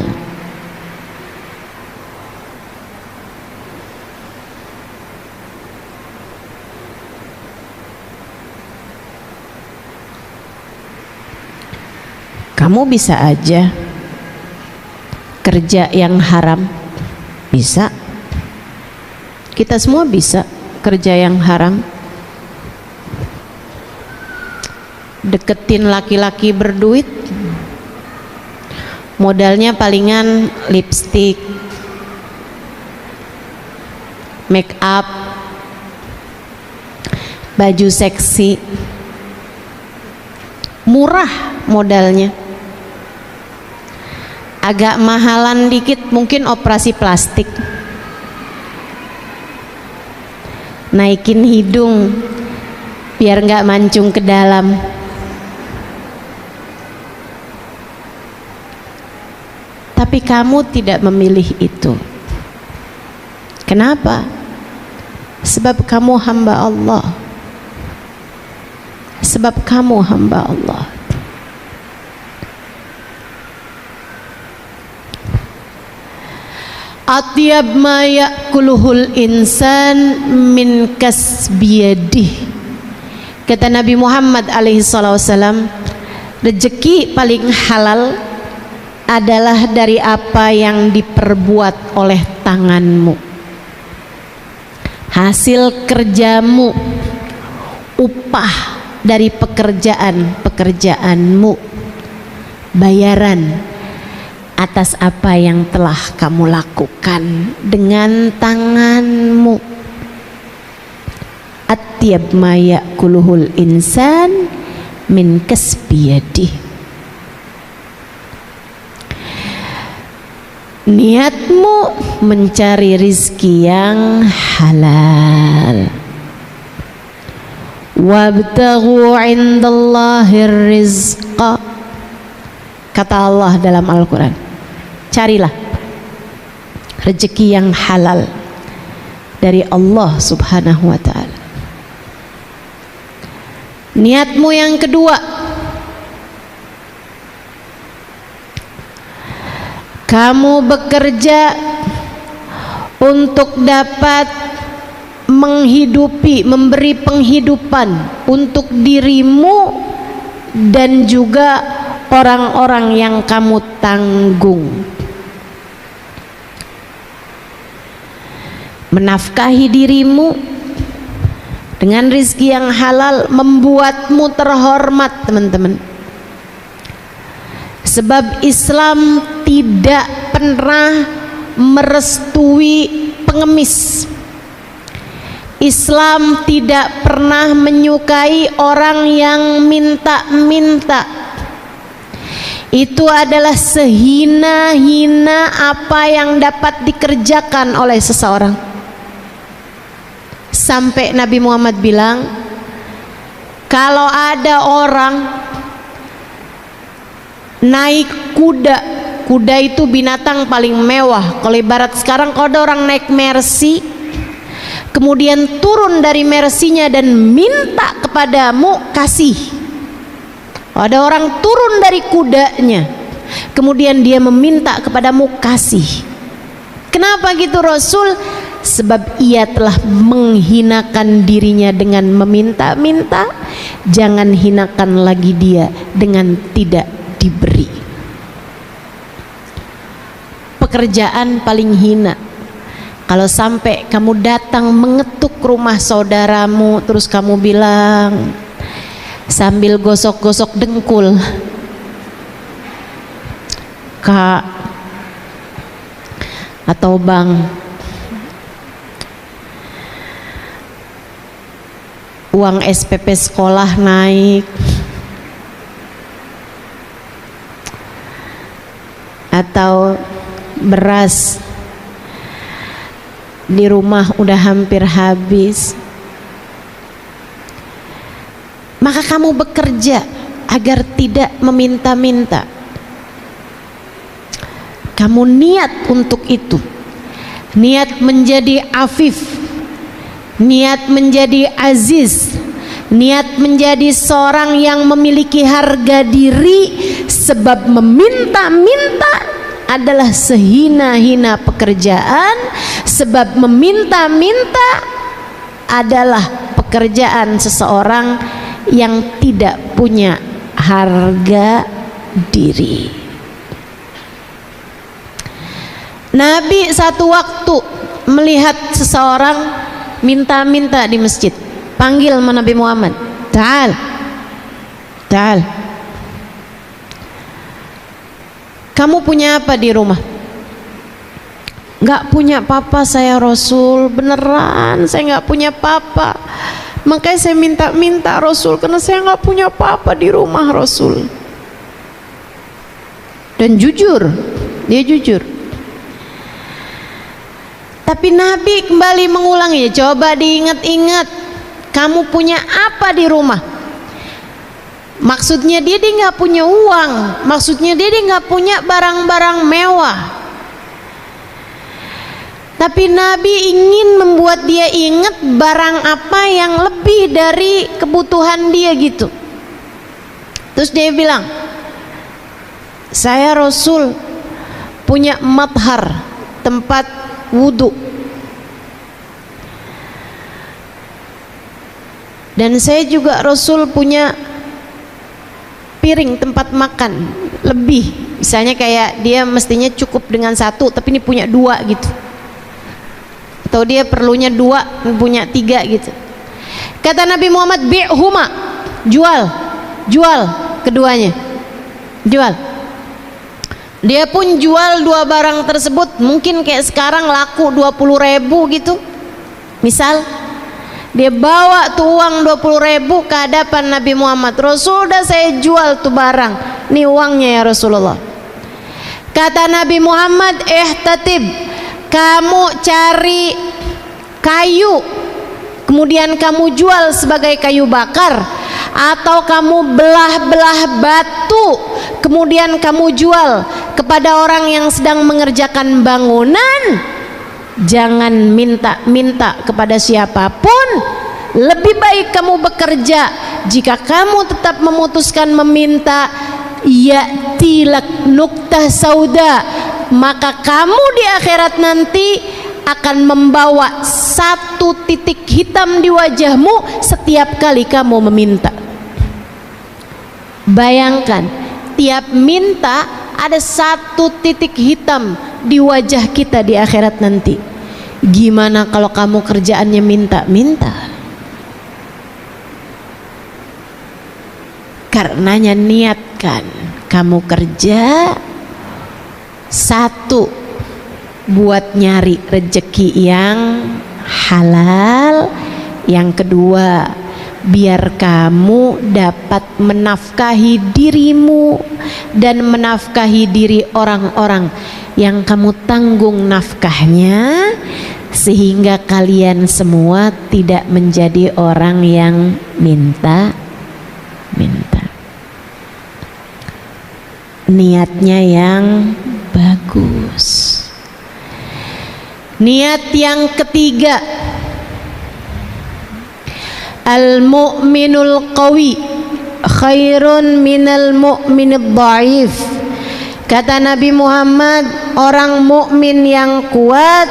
Kamu bisa aja kerja yang haram, bisa. Kita semua bisa kerja yang haram. Deketin laki-laki berduit, modalnya palingan lipstick, make up, baju seksi, murah modalnya. Agak mahalan dikit mungkin operasi plastik, naikin hidung biar nggak mancung ke dalam. Tapi kamu tidak memilih itu. Kenapa? Sebab kamu hamba Allah. Sebab kamu hamba Allah. Atyab ma ya'kuluhul insan min kasbiyadih. Kata Nabi Muhammad alaihi wasallam, rezeki paling halal adalah dari apa yang diperbuat oleh tanganmu. Hasil kerjamu, upah dari pekerjaanmu, bayaran atas apa yang telah kamu lakukan dengan tanganmu. Atyab ma ya'kuluhul insan min kasbiyadih. Niatmu mencari rizki yang halal. Wabtaghu 'indallahir rizqa. Kata Allah dalam Al-Quran, carilah rezeki yang halal dari Allah Subhanahu wa ta'ala. Niatmu yang kedua, kamu bekerja untuk dapat menghidupi, memberi penghidupan untuk dirimu dan juga orang-orang yang kamu tanggung. Menafkahi dirimu dengan rizki yang halal membuatmu terhormat, teman-teman. Sebab Islam tidak pernah merestui pengemis. Islam tidak pernah menyukai orang yang minta-minta. Itu adalah sehina-hina apa yang dapat dikerjakan oleh seseorang. Sampai Nabi Muhammad bilang, kalau ada orang naik kuda, kuda itu binatang paling mewah. Kalau ibarat sekarang, kalau ada orang naik Mercy, kemudian turun dari Mercy-nya dan minta kepadamu, kasih. Ada orang turun dari kudanya, kemudian dia meminta kepadamu, kasih. Kenapa gitu Rasul? sebab ia telah menghinakan dirinya dengan meminta-minta. Jangan hinakan lagi dia dengan tidak diberi. Pekerjaan paling hina, kalau sampai kamu datang mengetuk rumah saudaramu, terus kamu bilang sambil gosok-gosok dengkul, Kak atau Bang, uang SPP sekolah naik, atau beras di rumah udah hampir habis, maka kamu bekerja agar tidak meminta-minta. Kamu niat untuk itu, niat menjadi afif, niat menjadi aziz, niat menjadi seorang yang memiliki harga diri. Sebab meminta-minta adalah sehina-hina pekerjaan. Sebab meminta-minta adalah pekerjaan seseorang yang tidak punya harga diri. Nabi satu waktu melihat seseorang minta-minta di masjid, panggil Nabi Muhammad, ta'al, ta'al, kamu punya apa di rumah? Gak punya apa-apa saya Rasul, beneran saya gak punya apa-apa, makanya saya minta-minta Rasul, karena saya gak punya apa-apa di rumah Rasul. Dan jujur, dia jujur. Tapi Nabi kembali mengulangi, coba diingat-ingat, kamu punya apa di rumah? Maksudnya dia nggak punya uang, maksudnya dia nggak punya barang-barang mewah. Tapi Nabi ingin membuat dia ingat barang apa yang lebih dari kebutuhan dia gitu. Terus dia bilang, saya Rasul punya mathar, tempat wudhu, dan saya juga Rasul punya piring tempat makan lebih, misalnya kayak dia mestinya cukup dengan satu tapi ini punya dua gitu, atau dia perlunya dua punya tiga gitu. Kata Nabi Muhammad, bi'huma, jual keduanya, jual. Dia pun jual dua barang tersebut, mungkin kayak sekarang laku 20.000 gitu. Misal dia bawa tuh uang 20.000 ke hadapan Nabi Muhammad, Rasul udah saya jual tuh barang, nih uangnya ya Rasulullah. Kata Nabi Muhammad, ihtatib, kamu cari kayu kemudian kamu jual sebagai kayu bakar, atau kamu belah-belah batu kemudian kamu jual kepada orang yang sedang mengerjakan bangunan. Jangan minta-minta kepada siapapun. Lebih baik kamu bekerja. Jika kamu tetap memutuskan meminta, ya'tilak nuktah sauda, maka kamu di akhirat nanti akan membawa satu titik hitam di wajahmu setiap kali kamu meminta. Bayangkan, tiap minta ada satu titik hitam di wajah kita di akhirat nanti. Gimana kalau kamu kerjaannya minta-minta? Karenanya niatkan kamu kerja, satu, buat nyari rezeki yang halal. Yang kedua, biar kamu dapat menafkahi dirimu dan menafkahi diri orang-orang yang kamu tanggung nafkahnya, sehingga kalian semua tidak menjadi orang yang minta-minta. Niatnya yang bagus. Niat yang ketiga, al-mu'minul qawi khairun minal mu'minid dhaif. Kata Nabi Muhammad, orang mukmin yang kuat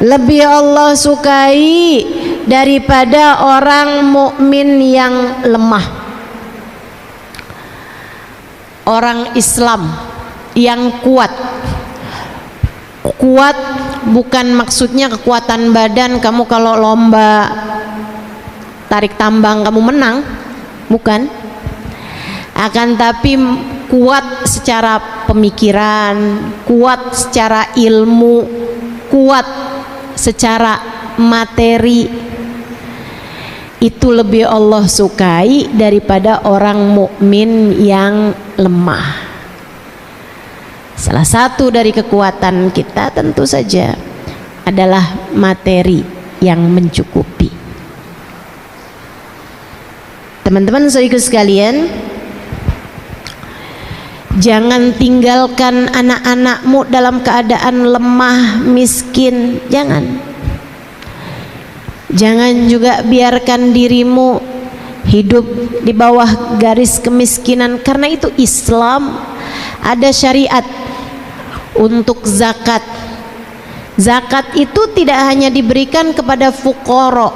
lebih Allah sukai daripada orang mukmin yang lemah. Orang Islam yang kuat. Kuat bukan maksudnya kekuatan badan, kamu kalau lomba tarik tambang kamu menang, bukan. Akan tapi kuat secara pemikiran, kuat secara ilmu, kuat secara materi. Itu lebih Allah sukai daripada orang mukmin yang lemah. Salah satu dari kekuatan kita tentu saja adalah materi yang mencukupi. Teman-teman saudaraku sekalian, jangan tinggalkan anak-anakmu dalam keadaan lemah, miskin. Jangan juga biarkan dirimu hidup di bawah garis kemiskinan, karena itu Islam ada syariat untuk zakat. Zakat itu tidak hanya diberikan kepada fuqara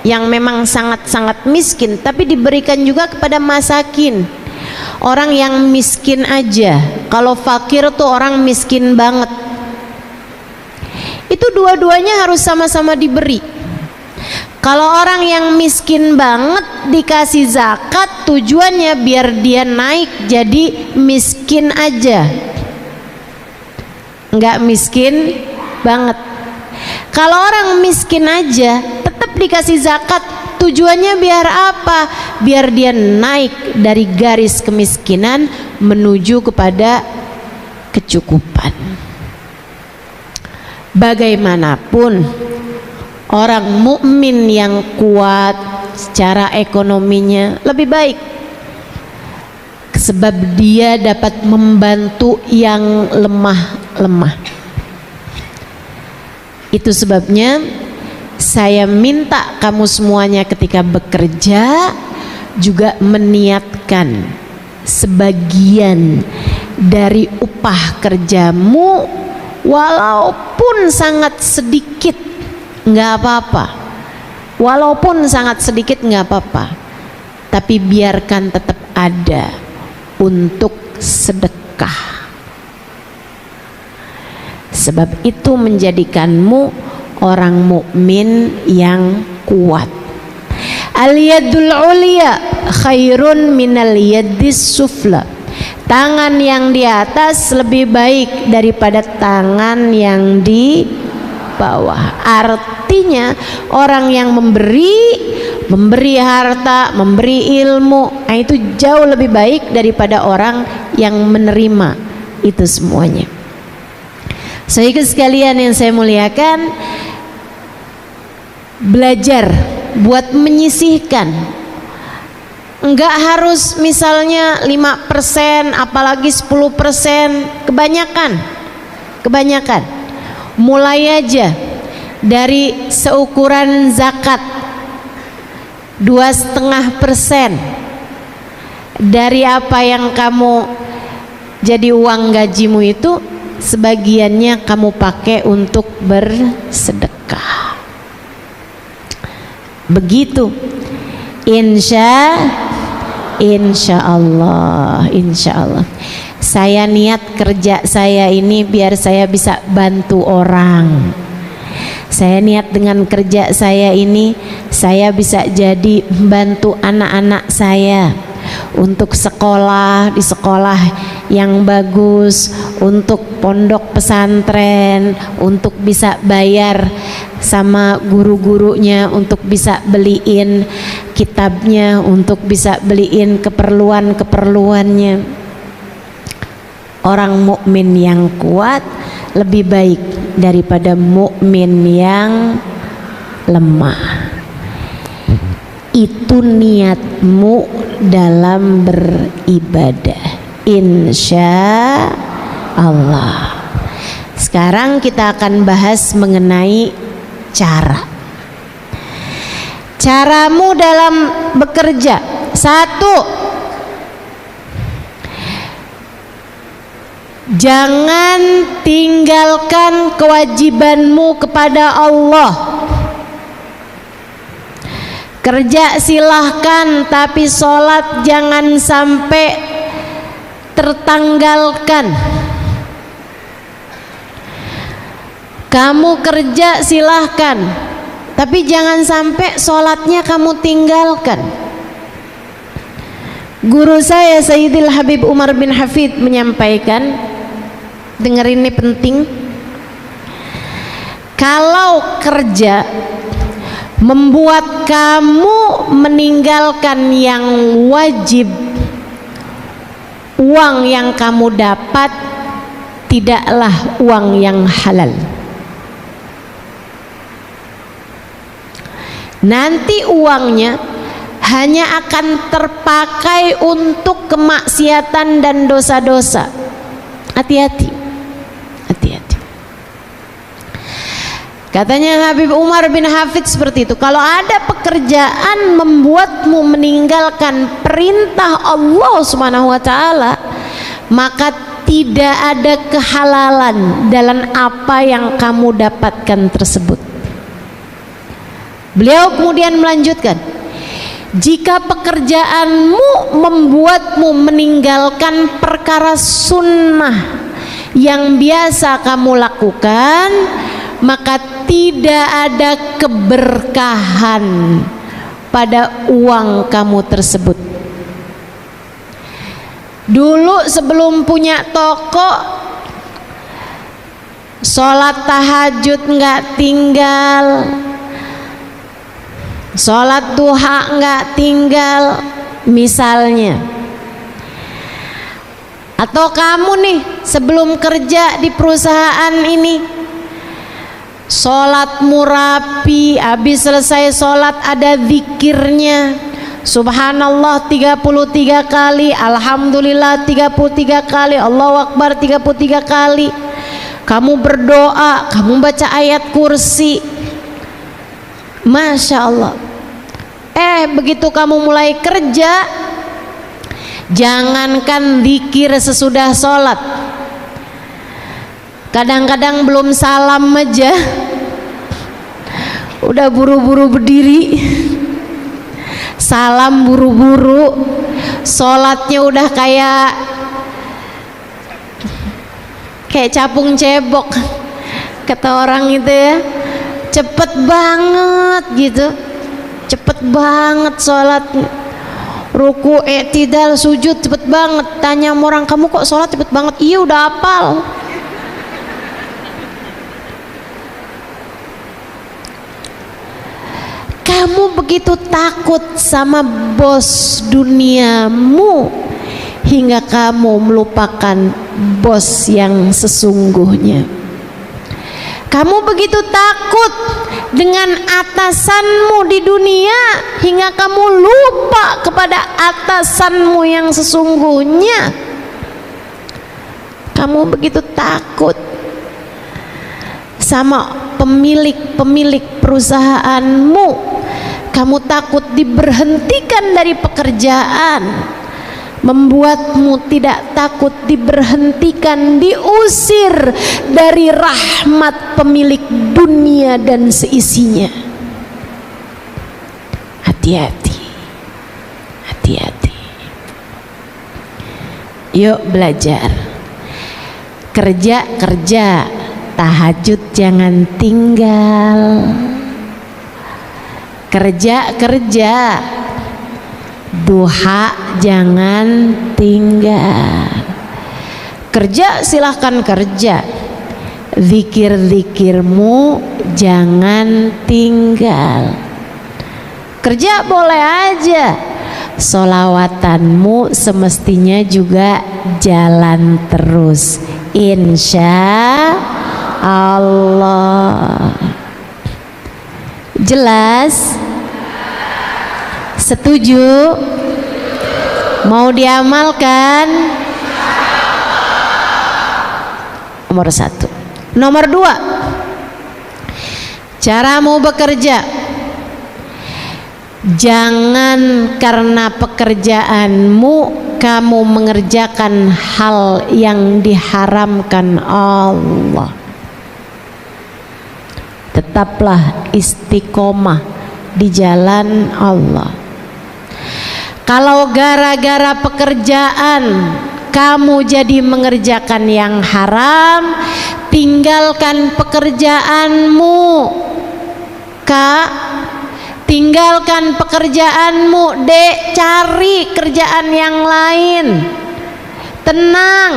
yang memang sangat-sangat miskin, tapi diberikan juga kepada masakin, orang yang miskin aja. Kalau fakir tuh orang miskin banget. Itu dua-duanya harus sama-sama diberi. Kalau orang yang miskin banget dikasih zakat, tujuannya biar dia naik jadi miskin aja, nggak miskin banget. Kalau orang miskin aja tetap dikasih zakat, tujuannya biar apa? Biar dia naik dari garis kemiskinan menuju kepada kecukupan. Bagaimanapun, orang mukmin yang kuat secara ekonominya lebih baik, sebab dia dapat membantu yang lemah. Itu sebabnya saya minta kamu semuanya ketika bekerja juga meniatkan sebagian dari upah kerjamu, walaupun sangat sedikit, nggak apa-apa. Walaupun sangat sedikit nggak apa-apa, tapi biarkan tetap ada untuk sedekah. Sebab itu menjadikanmu orang mukmin yang kuat. Al-yadul ulya khairun minal yadis sufla. Tangan yang di atas lebih baik daripada tangan yang di bawah. Artinya orang yang memberi harta, memberi ilmu, itu jauh lebih baik daripada orang yang menerima itu semuanya. Saudara sekalian yang saya muliakan, belajar buat menyisihkan. Enggak harus misalnya 5%, apalagi 10%, kebanyakan. Mulai aja dari seukuran zakat 2,5% dari apa yang kamu jadi uang gajimu itu, sebagiannya kamu pakai untuk bersedekah. Begitu, insya Allah. Saya niat kerja saya ini biar saya bisa bantu orang. Saya niat dengan kerja saya ini saya bisa jadi bantu anak-anak saya untuk sekolah di sekolah yang bagus, untuk pondok pesantren, untuk bisa bayar sama guru-gurunya, untuk bisa beliin kitabnya, untuk bisa beliin keperluan-keperluannya. Orang mukmin yang kuat lebih baik daripada mukmin yang lemah. Itu niatmu dalam beribadah, insya Allah. Sekarang kita akan bahas mengenai caramu dalam bekerja. 1, Jangan tinggalkan kewajibanmu kepada Allah. Kerja silahkan, tapi sholat jangan sampai tertanggalkan. Kamu kerja silahkan, tapi jangan sampai sholatnya kamu tinggalkan. Guru saya Sayyidil Habib Umar bin Hafid menyampaikan, dengerin ini penting, kalau kerja membuat kamu meninggalkan yang wajib, uang yang kamu dapat tidaklah uang yang halal. Nanti uangnya hanya akan terpakai untuk kemaksiatan dan dosa-dosa. Hati-hati, hati-hati. Katanya Habib Umar bin Hafid seperti itu. Kalau ada pekerjaan membuatmu meninggalkan perintah Allah Subhanahu wa taala, maka tidak ada kehalalan dalam apa yang kamu dapatkan tersebut. Beliau kemudian melanjutkan, jika pekerjaanmu membuatmu meninggalkan perkara sunnah yang biasa kamu lakukan, maka tidak ada keberkahan pada uang kamu tersebut. Dulu sebelum punya toko, sholat tahajud nggak tinggal, sholat duha nggak tinggal misalnya. Atau kamu nih sebelum kerja di perusahaan ini, sholatmu rapi, habis selesai sholat ada zikirnya, subhanallah 33 kali, alhamdulillah 33 kali, Allahu Akbar 33 kali. Kamu berdoa, kamu baca ayat kursi, Masya Allah. Begitu kamu mulai kerja, jangankan zikir sesudah sholat, kadang-kadang belum salam aja udah buru-buru berdiri, salam buru-buru, sholatnya udah kayak capung cebok kata orang itu ya, cepet banget gitu, cepet banget sholatnya, ruku, i'tidal, sujud cepet banget. Tanya sama orang, kamu kok sholat cepet banget? Iya udah hafal. Kamu begitu takut sama bos duniamu hingga kamu melupakan bos yang sesungguhnya. Kamu begitu takut dengan atasanmu di dunia hingga kamu lupa kepada atasanmu yang sesungguhnya. Kamu begitu takut sama pemilik perusahaanmu. Kamu takut diberhentikan dari pekerjaan, membuatmu tidak takut diberhentikan, diusir dari rahmat pemilik dunia dan seisinya. Hati-hati, hati-hati. Yuk belajar, kerja, tahajud jangan tinggal. Kerja, duha jangan tinggal. Kerja silahkan kerja, zikir-zikirmu jangan tinggal. Kerja boleh aja, sholawatanmu semestinya juga jalan terus, insya Allah. Jelas? Setuju? Mau diamalkan? Nomor 1. Nomor 2, caramu bekerja. Jangan karena pekerjaanmu kamu mengerjakan hal yang diharamkan Allah. Tetaplah istiqomah di jalan Allah. Kalau gara-gara pekerjaan kamu jadi mengerjakan yang haram, tinggalkan pekerjaanmu, Kak. Tinggalkan pekerjaanmu, Dek, cari kerjaan yang lain. Tenang,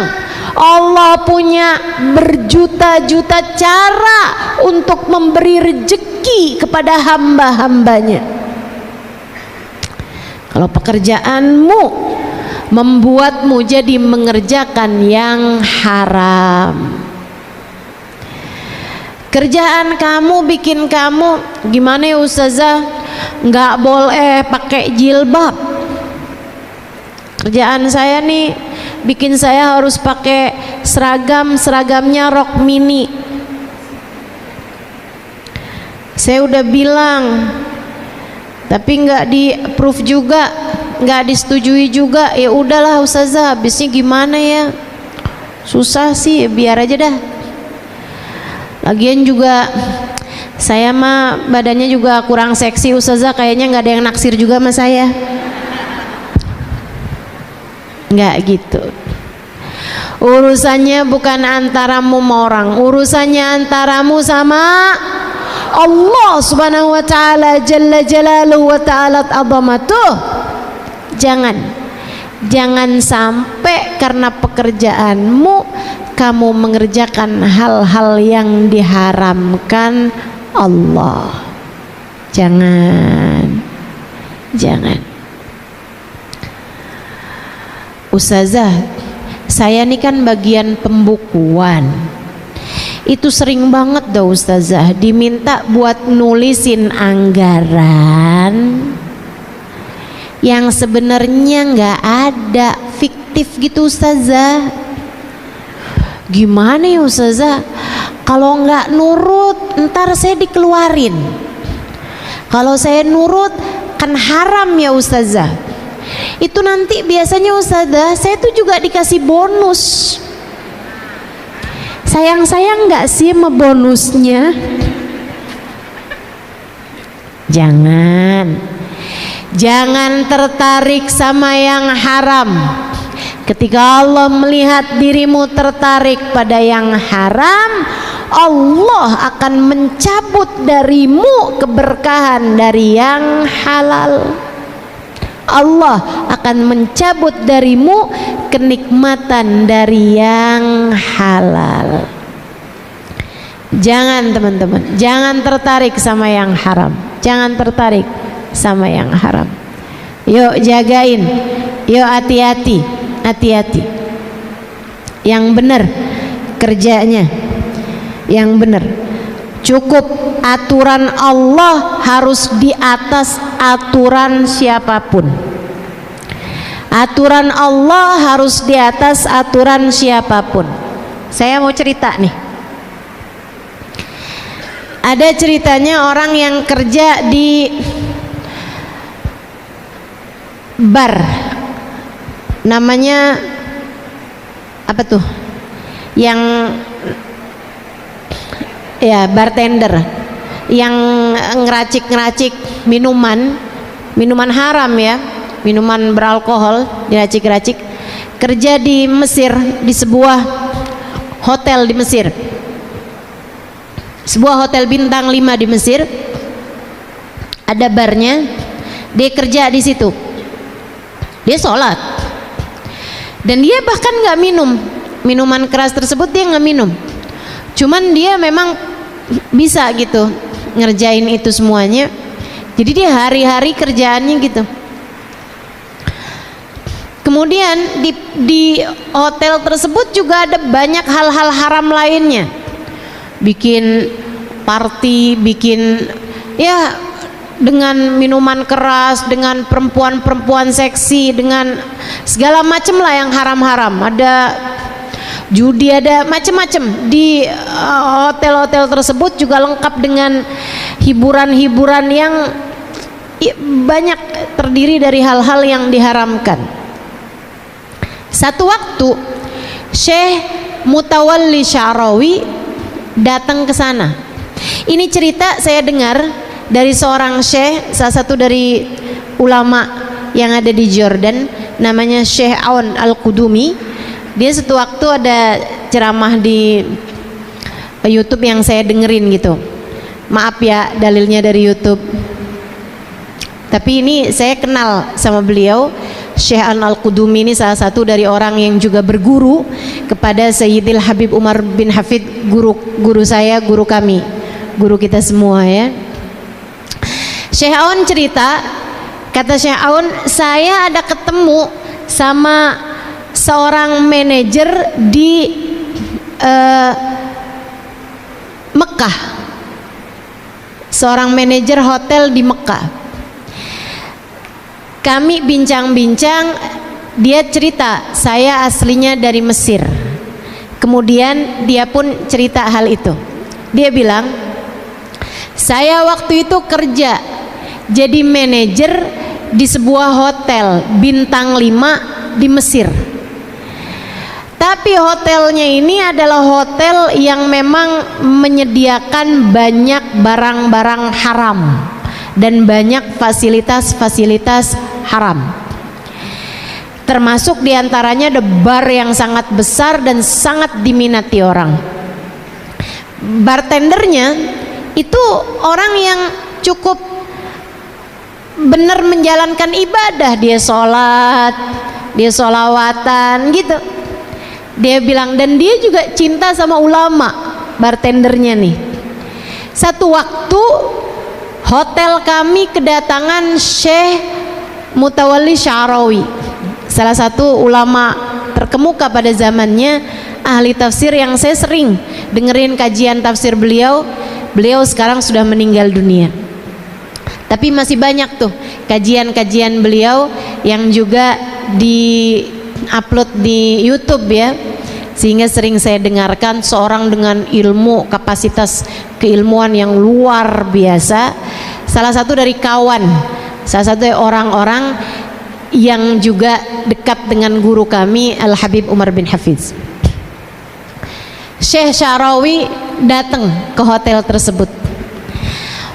Allah punya berjuta-juta cara untuk memberi rezeki kepada hamba-hambanya. Kalau pekerjaanmu membuatmu jadi mengerjakan yang haram, kerjaan kamu bikin kamu gimana ya Ustazah, nggak boleh pakai jilbab. Kerjaan saya nih bikin saya harus pakai seragamnya rok mini. Saya udah bilang tapi nggak di approve juga, nggak disetujui juga. Ya udahlah Ustazah, habisnya gimana ya, susah sih, biar aja dah. Lagian juga saya mah badannya juga kurang seksi Ustazah, kayaknya nggak ada yang naksir juga sama saya. Nggak gitu. Urusannya bukan antaramu sama orang, urusannya antaramu sama Allah subhanahu wa ta'ala jalla jalaluhu wa ta'ala azamatuh. Jangan sampai karena pekerjaanmu kamu mengerjakan hal-hal yang diharamkan Allah. Jangan. Ustazah, saya ini kan bagian pembukuan. Itu sering banget dah Ustazah diminta buat nulisin anggaran yang sebenarnya nggak ada, fiktif gitu Ustazah. Gimana ya Ustazah, kalau nggak nurut ntar saya dikeluarin. Kalau saya nurut kan haram ya Ustazah. Itu nanti biasanya Ustazah saya tuh juga dikasih bonus. Sayang nggak sih sama bonusnya? Jangan tertarik sama yang haram. Ketika Allah melihat dirimu tertarik pada yang haram, Allah akan mencabut darimu keberkahan dari yang halal. Allah akan mencabut darimu kenikmatan dari yang halal. Jangan teman-teman, jangan tertarik sama yang haram. Jangan tertarik sama yang haram. Yuk jagain, yuk hati-hati. Yang benar kerjanya, yang benar. Cukup aturan Allah harus di atas aturan siapapun. Aturan Allah harus di atas aturan siapapun. Saya mau cerita nih. Ada ceritanya orang yang kerja di bar. Namanya apa tuh? Yang ya bartender yang ngeracik minuman haram ya, minuman beralkohol diracik-racik. Kerja di Mesir, di sebuah hotel di Mesir, sebuah hotel bintang 5 di Mesir. Ada barnya, dia kerja di situ, dia sholat dan dia bahkan nggak minum minuman keras tersebut, dia nggak minum. Cuman dia memang bisa gitu ngerjain itu semuanya. Jadi dia hari-hari kerjaannya gitu. Kemudian di hotel tersebut juga ada banyak hal-hal haram lainnya. Bikin party, bikin ya dengan minuman keras, dengan perempuan-perempuan seksi, dengan segala macam lah yang haram-haram. Ada judi, ada macam-macam. Di hotel-hotel tersebut juga lengkap dengan hiburan-hiburan banyak terdiri dari hal-hal yang diharamkan. Satu waktu Syekh Mutawalli Sya'rawi datang ke sana. Ini cerita saya dengar dari seorang syekh, salah satu dari ulama yang ada di Jordan, namanya Syekh Aun Al-Qudumi. Dia satu waktu ada ceramah di YouTube yang saya dengerin gitu. Maaf ya dalilnya dari YouTube. Tapi ini saya kenal sama beliau. Syekh Al-Qudumi ini salah satu dari orang yang juga berguru kepada Sayyidil Habib Umar bin Hafid, guru saya, guru kami, guru kita semua ya. Syekh Aun cerita, kata Syekh Aun, saya ada ketemu sama seorang manajer di Mekah, seorang manajer hotel di Mekah. Kami bincang-bincang, dia cerita saya aslinya dari Mesir. Kemudian dia pun cerita hal itu. Dia bilang, saya waktu itu kerja jadi manajer di sebuah hotel bintang 5 di Mesir. Tapi hotelnya ini adalah hotel yang memang menyediakan banyak barang-barang haram dan banyak fasilitas-fasilitas haram. Termasuk diantaranya ada bar yang sangat besar dan sangat diminati orang. Bartendernya itu orang yang cukup benar menjalankan ibadah, dia sholat, dia sholawatan gitu. Dia bilang, dan dia juga cinta sama ulama, bartendernya nih. Satu waktu hotel kami kedatangan Syekh Mutawalli Sya'rawi, salah satu ulama terkemuka pada zamannya, ahli tafsir yang saya sering dengerin kajian tafsir beliau. Beliau sekarang sudah meninggal dunia, tapi masih banyak tuh kajian-kajian beliau yang juga di-upload di YouTube ya, sehingga sering saya dengarkan. Seorang dengan ilmu, kapasitas keilmuan yang luar biasa, salah satu dari kawan, salah satu dari orang-orang yang juga dekat dengan guru kami Al Habib Umar bin Hafiz. Syekh Sya'rawi datang ke hotel tersebut.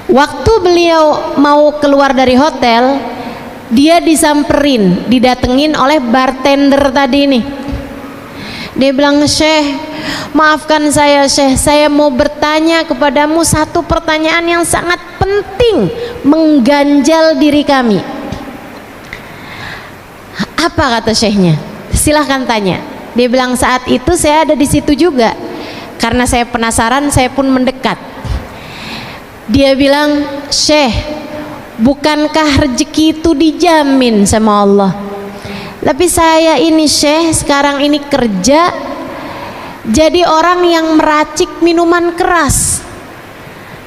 Waktu beliau mau keluar dari hotel, dia disamperin, didatengin oleh bartender tadi nih. Dia bilang, Syekh, maafkan saya Syekh, saya mau bertanya kepadamu satu pertanyaan yang sangat penting, mengganjal diri kami. Apa kata Syekhnya? Silahkan tanya. Dia bilang, saat itu saya ada di situ juga. Karena saya penasaran, saya pun mendekat. Dia bilang, Syekh, bukankah rezeki itu dijamin sama Allah? Tapi saya ini Syekh, sekarang ini kerja jadi orang yang meracik minuman keras.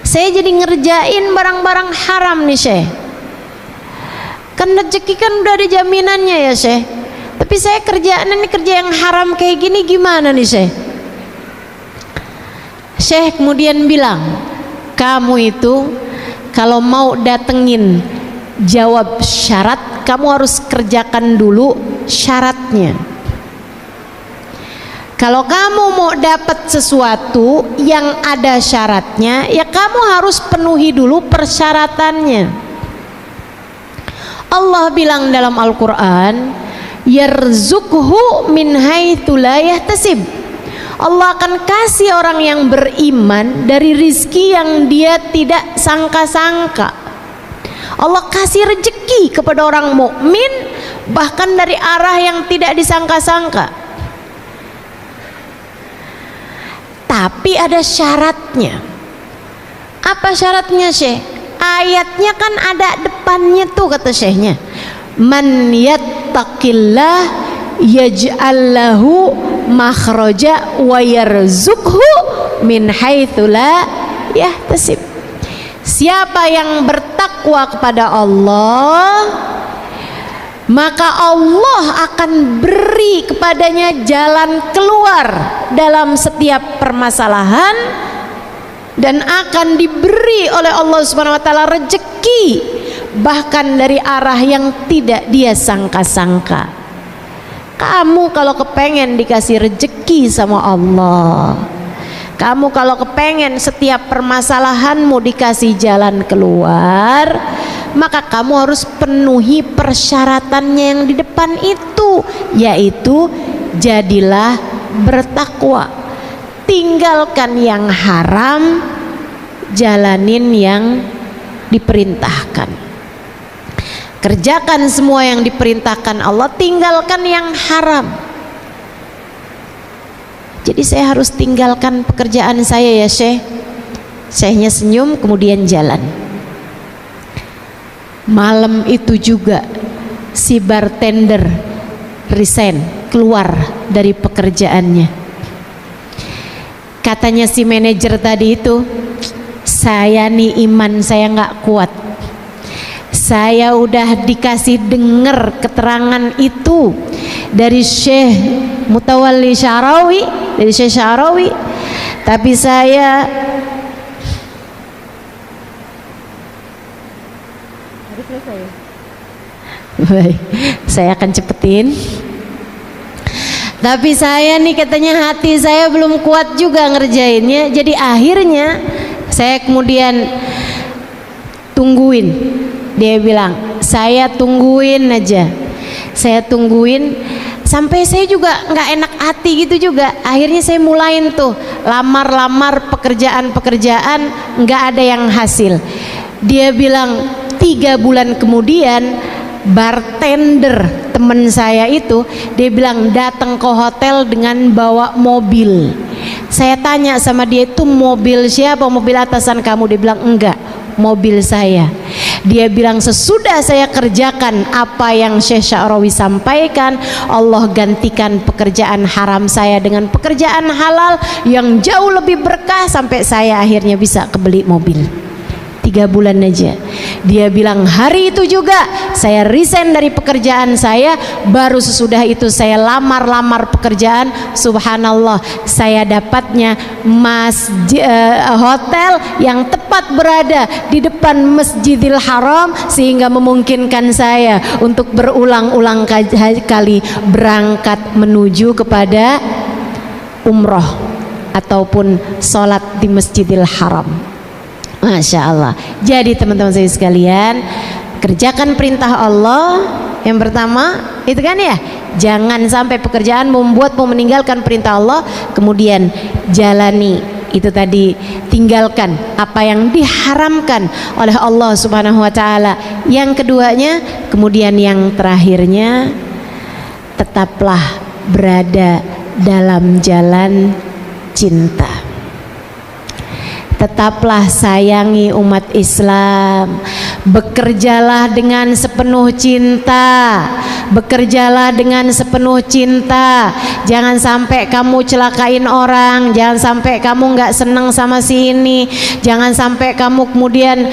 Saya jadi ngerjain barang-barang haram nih Syekh. Kan rezeki kan udah ada jaminannya ya Syekh. Tapi saya kerjaan ini kerja yang haram kayak gini, gimana nih Syekh? Syekh kemudian bilang, kamu itu kalau mau datengin jawab syarat, kamu harus kerjakan dulu syaratnya. Kalau kamu mau dapat sesuatu yang ada syaratnya, ya kamu harus penuhi dulu persyaratannya. Allah bilang dalam Al-Quran, yarzuqhu min haitsu la yahtasib. Allah akan kasih orang yang beriman dari rizki yang dia tidak sangka-sangka. Allah kasih rezeki kepada orang mukmin bahkan dari arah yang tidak disangka-sangka. Tapi ada syaratnya. Apa syaratnya Syekh? Ayatnya kan ada depannya tuh, kata Syekhnya, man yattaqillah yaj'al lahu makhraja wa yarzuqhu min haitsu la yahtasib. Siapa yang bertakwa kepada Allah, maka Allah akan beri kepadanya jalan keluar dalam setiap permasalahan, dan akan diberi oleh Allah Subhanahu wa taala rezeki bahkan dari arah yang tidak dia sangka-sangka. Kamu kalau kepengen dikasih rejeki sama Allah, kamu kalau kepengen setiap permasalahanmu dikasih jalan keluar, maka kamu harus penuhi persyaratannya yang di depan itu, yaitu jadilah bertakwa, tinggalkan yang haram, jalanin yang diperintahkan. Kerjakan semua yang diperintahkan Allah, tinggalkan yang haram. Jadi saya harus tinggalkan pekerjaan saya ya Syekh. Syekhnya senyum kemudian jalan. Malam itu juga si bartender resign, keluar dari pekerjaannya. Katanya si manajer tadi itu, saya nih iman saya nggak kuat. Saya udah dikasih dengar keterangan itu dari Syekh Mutawalli Sya'rawi, dari Syekh Sya'rawi, tapi saya baik, saya akan cepetin. Tapi saya nih katanya hati saya belum kuat juga ngerjainnya. Jadi akhirnya saya kemudian tungguin. Dia bilang, saya tungguin aja. Saya tungguin sampai saya juga nggak enak hati gitu juga. Akhirnya saya mulain tuh lamar-lamar pekerjaan-pekerjaan, nggak ada yang hasil. Dia bilang 3 bulan kemudian bartender temen saya itu, dia bilang datang ke hotel dengan bawa mobil. Saya tanya sama dia, itu mobil siapa, mobil atasan kamu? Dia bilang enggak, mobil saya. Dia bilang sesudah saya kerjakan apa yang Syekh Sya'rawi sampaikan, Allah gantikan pekerjaan haram saya dengan pekerjaan halal yang jauh lebih berkah, sampai saya akhirnya bisa kebeli mobil. 3 bulan aja. Dia bilang hari itu juga saya resign dari pekerjaan saya, baru sesudah itu saya lamar-lamar pekerjaan. Subhanallah, saya dapatnya hotel yang tepat berada di depan Masjidil Haram, sehingga memungkinkan saya untuk berulang-ulang kali berangkat menuju kepada umroh ataupun sholat di Masjidil Haram. Masya Allah. Jadi teman-teman saya sekalian, kerjakan perintah Allah. Yang pertama itu kan ya, jangan sampai pekerjaan membuatmu meninggalkan perintah Allah. Kemudian jalani itu tadi, tinggalkan apa yang diharamkan oleh Allah Subhanahu wa taala. Yang keduanya, kemudian yang terakhirnya, tetaplah berada dalam jalan cinta. Tetaplah sayangi umat Islam, bekerjalah dengan sepenuh cinta, bekerjalah dengan sepenuh cinta. Jangan sampai kamu celakain orang, jangan sampai kamu nggak senang sama si ini, jangan sampai kamu kemudian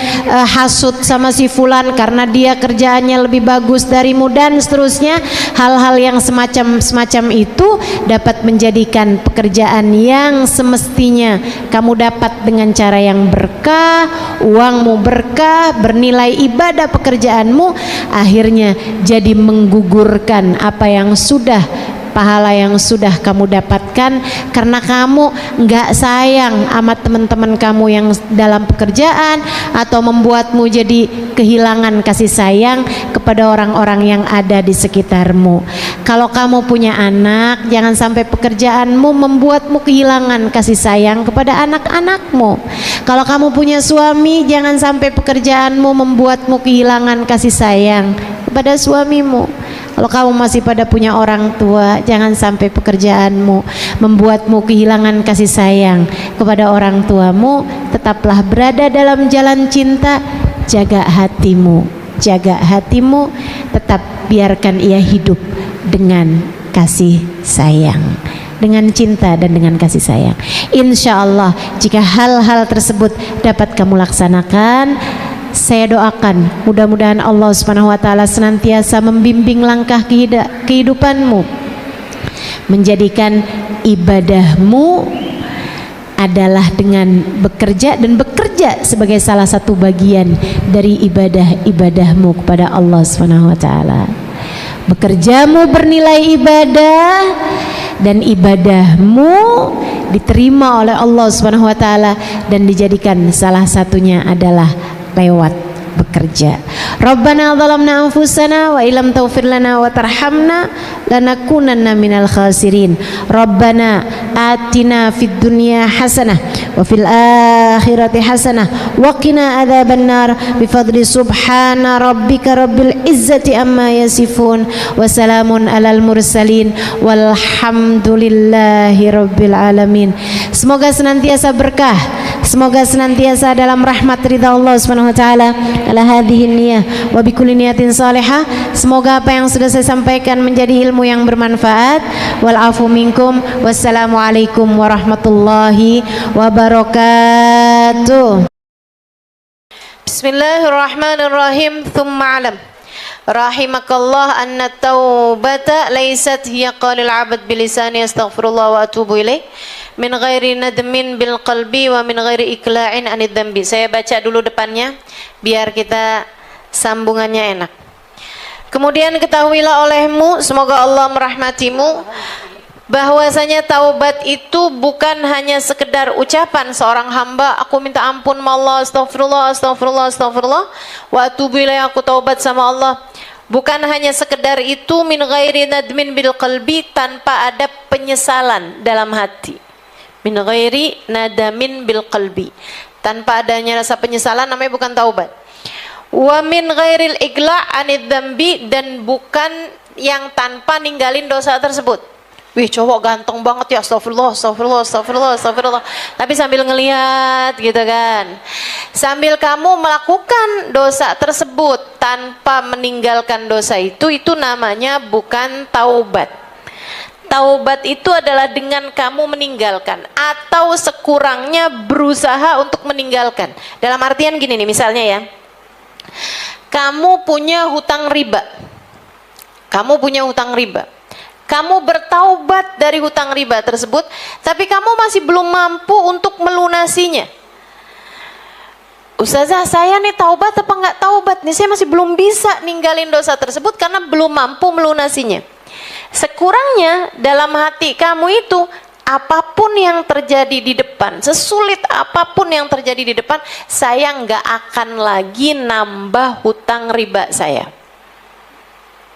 hasut sama si fulan karena dia kerjaannya lebih bagus darimu, dan seterusnya. Hal-hal yang semacam itu dapat menjadikan pekerjaan yang semestinya kamu dapat dengan cara yang berkah, uangmu berkah, bernilai ibadah pekerjaanmu, akhirnya jadi menggugurkan apa yang sudah, pahala yang sudah kamu dapatkan karena kamu nggak sayang sama teman-teman kamu yang dalam pekerjaan, atau membuatmu jadi kehilangan kasih sayang kepada orang-orang yang ada di sekitarmu. Kalau kamu punya anak, jangan sampai pekerjaanmu membuatmu kehilangan kasih sayang kepada anak-anakmu. Kalau kamu punya suami, jangan sampai pekerjaanmu membuatmu kehilangan kasih sayang kepada suamimu. Kalau kamu masih pada punya orang tua, jangan sampai pekerjaanmu membuatmu kehilangan kasih sayang kepada orang tuamu. Tetaplah berada dalam jalan cinta, jaga hatimu, tetap biarkan ia hidup dengan kasih sayang, dengan cinta dan dengan kasih sayang. Insya Allah jika hal-hal tersebut dapat kamu laksanakan, saya doakan mudah-mudahan Allah Subhanahu wa taala senantiasa membimbing langkah kehidupanmu, menjadikan ibadahmu adalah dengan bekerja, dan bekerja sebagai salah satu bagian dari ibadah-ibadahmu kepada Allah Subhanahu wa taala. Bekerjamu bernilai ibadah dan ibadahmu diterima oleh Allah Subhanahu wa taala, dan dijadikan salah satunya adalah lewat bekerja. Rabbana zalamna anfusana wa illam taghfir lana wa tarhamna lanakunanna minal khasirin. Rabbana atina fid dunya hasanah wa fil akhirati hasanah wa qina adzabannar bi fadli subhana rabbika rabbil izzati amma yasifun wa salamun alal mursalin walhamdulillahi rabbil alamin. Semoga senantiasa berkah, semoga senantiasa dalam rahmat ridha Allah Subhanahu wa taala. Ala hadhihi niyah wa bi kulli niyatin salihah. Semoga apa yang sudah saya sampaikan menjadi ilmu yang bermanfaat. Wal afu minkum. Wassalamu alaikum warahmatullahi wabarakatuh. Bismillahirrahmanirrahim. Thumma alam rahimakallah anna taubata laysat hiya qalil abad bilisani astaghfirullah wa atubu ilaih min ghairi nadmin bil qalbi wa min ghairi ikla'in anid dhanbi. Saya baca dulu depannya biar kita sambungannya enak. Kemudian ketahuilah olehmu, semoga Allah merahmatimu, bahwasanya taubat itu bukan hanya sekedar ucapan seorang hamba, aku minta ampun sama Allah, astagfirullah, astagfirullah, astagfirullah, wa atubu ilaih, aku taubat sama Allah. Bukan hanya sekedar itu, min ghairi nadmin bil qalbi, tanpa ada penyesalan dalam hati. Min ghairi nadamin bil qalbi, tanpa adanya rasa penyesalan, namanya bukan taubat. Wa min ghairil igla' anid dzambi, dan bukan yang tanpa ninggalin dosa tersebut. Wih, cowok ganteng banget ya, astagfirullah, astagfirullah, astagfirullah, astagfirullah, tapi sambil ngelihat gitu kan. Sambil kamu melakukan dosa tersebut tanpa meninggalkan dosa itu namanya bukan taubat. Taubat itu adalah dengan kamu meninggalkan atau sekurangnya berusaha untuk meninggalkan. Dalam artian gini nih, misalnya ya, kamu punya hutang riba. Kamu punya hutang riba. Kamu bertaubat dari hutang riba tersebut, tapi kamu masih belum mampu untuk melunasinya. Ustazah, saya nih taubat apa enggak taubat nih? Saya masih belum bisa ninggalin dosa tersebut karena belum mampu melunasinya. Sekurangnya dalam hati kamu itu, apapun yang terjadi di depan, sesulit apapun yang terjadi di depan, saya nggak akan lagi nambah hutang riba saya.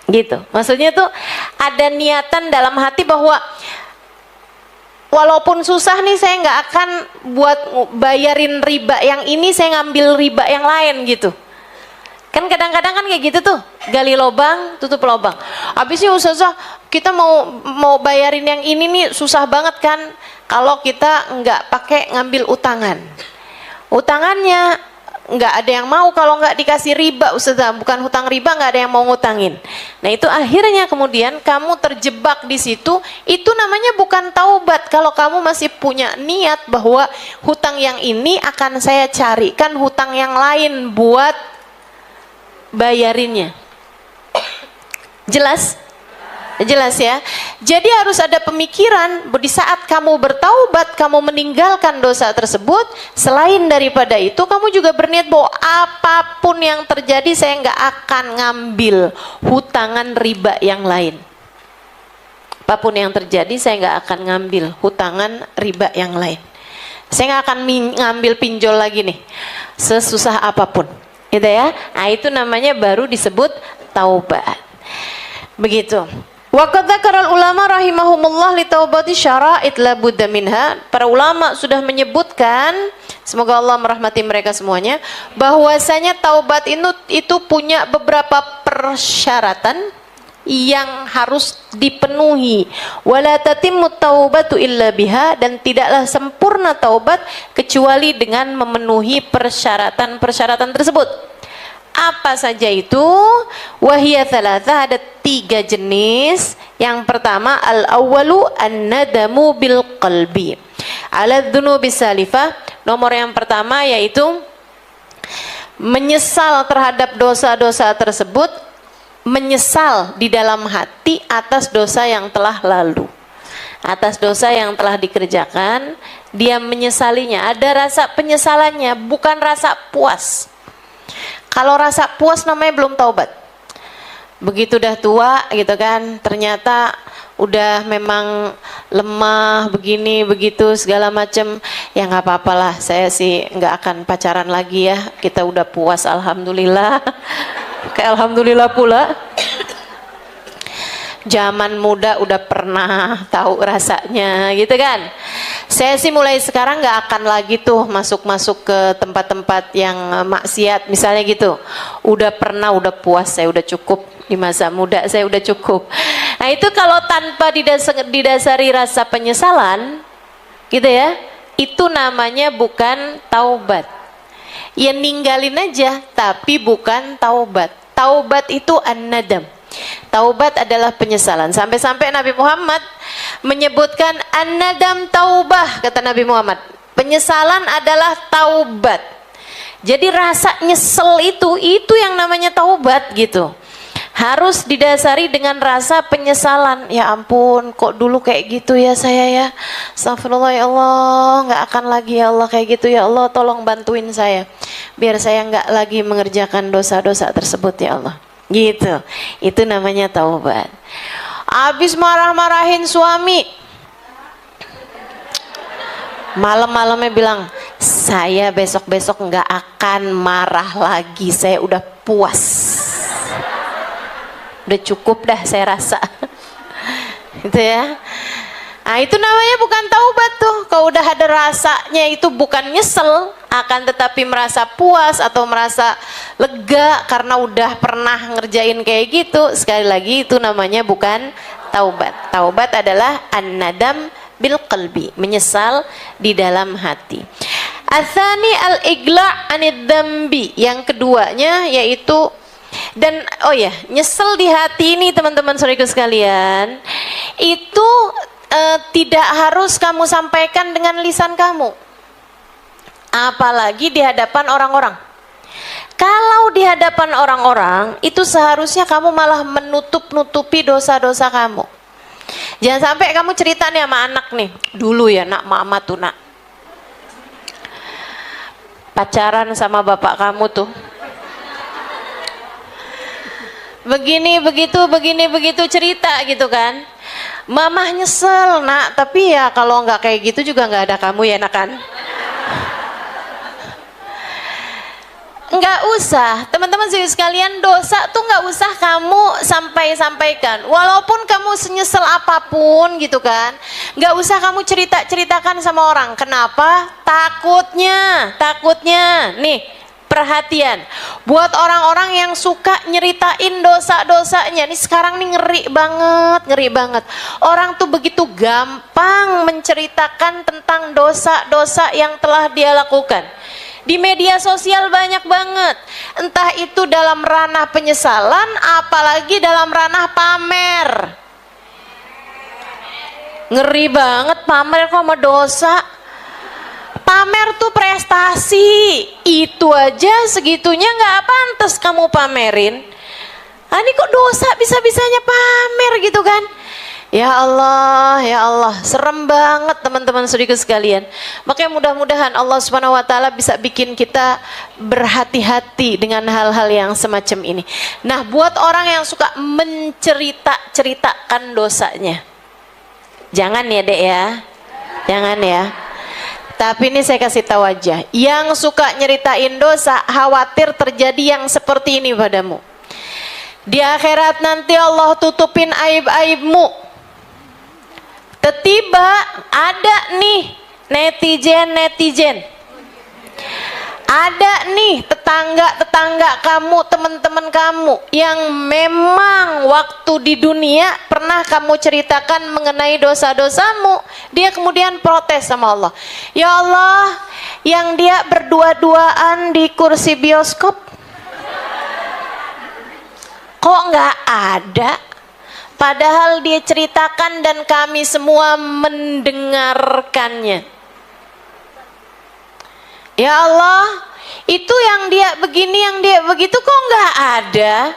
Gitu. Maksudnya tuh ada niatan dalam hati bahwa walaupun susah nih, saya nggak akan buat bayarin riba yang ini, saya ngambil riba yang lain gitu. Kan kadang-kadang kan kayak gitu tuh, gali lubang, tutup lubang. Habisnya ustazah, kita mau bayarin yang ini nih susah banget kan, kalau kita nggak pakai ngambil utangan. Utangannya nggak ada yang mau kalau nggak dikasih riba, ustazah, bukan hutang riba, nggak ada yang mau ngutangin. Nah itu akhirnya kemudian kamu terjebak di situ. Itu namanya bukan taubat. Kalau kamu masih punya niat bahwa hutang yang ini akan saya carikan hutang yang lain buat bayarinnya. Jelas? Jelas ya. Jadi harus ada pemikiran di saat kamu bertaubat, kamu meninggalkan dosa tersebut. Selain daripada itu, kamu juga berniat bahwa apapun yang terjadi, saya nggak akan ngambil hutangan riba yang lain. Apapun yang terjadi, saya nggak akan ngambil hutangan riba yang lain. Saya nggak akan ngambil pinjol lagi nih, sesusah apapun. Gitu ya. Nah itu namanya baru disebut taubat. Begitu. Wa qad dzakara ulama rahimahumullah li taubati syara'it la budda minha. Para ulama sudah menyebutkan, semoga Allah merahmati mereka semuanya, bahwasanya taubat itu punya beberapa persyaratan yang harus dipenuhi. Wala tatimmu taubatu illa biha, dan tidaklah sempurna taubat kecuali dengan memenuhi persyaratan-persyaratan tersebut. Apa saja itu? Wahiyya thalatha, ada 3 jenis. Yang pertama, al-awwalu an-nadamu bil qalbi ala dzunubi salifah. Nomor yang pertama yaitu menyesal terhadap dosa-dosa tersebut, menyesal di dalam hati atas dosa yang telah lalu. atas dosa yang telah dikerjakan, dia menyesalinya. Ada rasa penyesalannya, bukan rasa puas. Kalau rasa puas namanya belum taubat. Begitu udah tua gitu kan, ternyata udah memang lemah begini begitu segala macam, ya nggak apa-apa lah, saya sih nggak akan pacaran lagi ya, kita udah puas alhamdulillah. Kayak alhamdulillah pula. Zaman muda udah pernah tahu rasanya gitu kan. Saya sih mulai sekarang nggak akan lagi tuh masuk-masuk ke tempat-tempat yang maksiat misalnya gitu. Udah pernah, udah puas, saya udah cukup di masa muda, saya udah cukup. Nah itu kalau tanpa didasari rasa penyesalan gitu ya, itu namanya bukan taubat. Ya ninggalin aja, tapi bukan taubat. Taubat itu an-nadam. Taubat adalah penyesalan. Sampai-sampai Nabi Muhammad menyebutkan an-nadam taubah, kata Nabi Muhammad. Penyesalan adalah taubat. Jadi rasa nyesel itu yang namanya taubat gitu. Harus didasari dengan rasa penyesalan. Ya ampun, kok dulu kayak gitu ya saya ya. Astagfirullah ya Allah, nggak akan lagi ya Allah kayak gitu ya Allah. Tolong bantuin saya, biar saya nggak lagi mengerjakan dosa-dosa tersebut ya Allah. Gitu, itu namanya taubat. Habis marah-marahin suami, malam-malamnya bilang, saya besok-besok nggak akan marah lagi, saya udah puas, udah cukup dah saya rasa. Gitu ya. Nah itu namanya bukan taubat tuh. Kalau udah ada rasanya itu bukan nyesel, akan tetapi merasa puas atau merasa lega karena udah pernah ngerjain kayak gitu. Sekali lagi itu namanya bukan taubat. Taubat adalah an-nadam bil qalbi, menyesal di dalam hati. Atsani al-igla' anid dzambi, yang keduanya yaitu, dan oh ya, nyesel di hati ini teman-teman saudaraku sekalian, itu tidak harus kamu sampaikan dengan lisan kamu, apalagi di hadapan orang-orang. Kalau di hadapan orang-orang itu seharusnya kamu malah menutup-nutupi dosa-dosa kamu. Jangan sampai kamu cerita nih sama anak nih, dulu ya nak, mama tuh nak pacaran sama bapak kamu tuh begini begitu cerita gitu kan. Mamah nyesel nak, tapi ya kalau nggak kayak gitu juga nggak ada kamu ya nak kan. Nggak usah, teman-teman sekalian, dosa tuh nggak usah kamu sampaikan. Walaupun kamu senyesel apapun gitu kan, nggak usah kamu ceritakan sama orang. Kenapa? Takutnya nih. Perhatian, buat orang-orang yang suka nyeritain dosa-dosanya, nih sekarang nih ngeri banget. Orang tuh begitu gampang menceritakan tentang dosa-dosa yang telah dia lakukan. Di media sosial banyak banget, entah itu dalam ranah penyesalan, apalagi dalam ranah pamer. Ngeri banget pamer kok sama dosa. Pamer tuh prestasi, itu aja segitunya nggak pantas kamu pamerin. Ini kok dosa bisa-bisanya pamer gitu kan? Ya Allah, serem banget teman-teman saudaraku sekalian. Makanya mudah-mudahan Allah Subhanahu wa taala bisa bikin kita berhati-hati dengan hal-hal yang semacam ini. Nah, buat orang yang suka menceritakan dosanya, jangan ya Dek ya. Jangan ya. Tapi ini saya kasih tahu aja, yang suka nyeritain dosa, khawatir terjadi yang seperti ini padamu. Di akhirat nanti Allah tutupin aib-aibmu. Tiba-tiba ada nih netizen. Ada nih tetangga kamu, teman-teman kamu yang memang waktu di dunia pernah kamu ceritakan mengenai dosa-dosamu. Dia kemudian protes sama Allah. Ya Allah, yang dia berdua-duaan di kursi bioskop, kok nggak ada? Padahal dia ceritakan dan kami semua mendengarkannya. Ya Allah, itu yang dia begini, yang dia begitu kok nggak ada?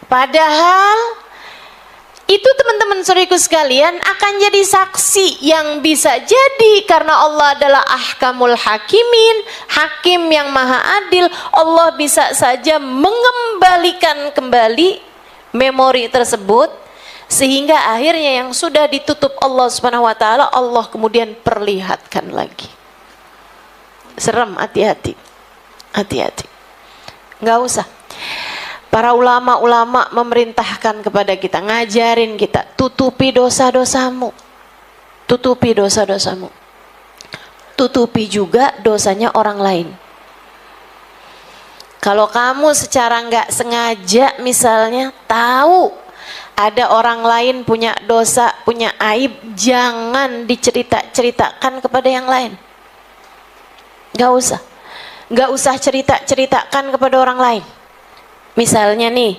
Padahal itu teman-teman saudaraku sekalian akan jadi saksi yang bisa jadi karena Allah adalah ahkamul hakimin, hakim yang maha adil. Allah bisa saja mengembalikan kembali memori tersebut sehingga akhirnya yang sudah ditutup Allah Subhanahu wa taala Allah kemudian perlihatkan lagi. Serem, hati-hati. Hati-hati. Enggak usah. Para ulama-ulama memerintahkan kepada kita, ngajarin kita, tutupi dosa-dosamu. Tutupi dosa-dosamu. Tutupi juga dosanya orang lain. Kalau kamu secara nggak sengaja misalnya tahu ada orang lain punya dosa, punya aib, jangan diceritakan kepada yang lain. Nggak usah. Nggak usah ceritakan kepada orang lain. Misalnya nih,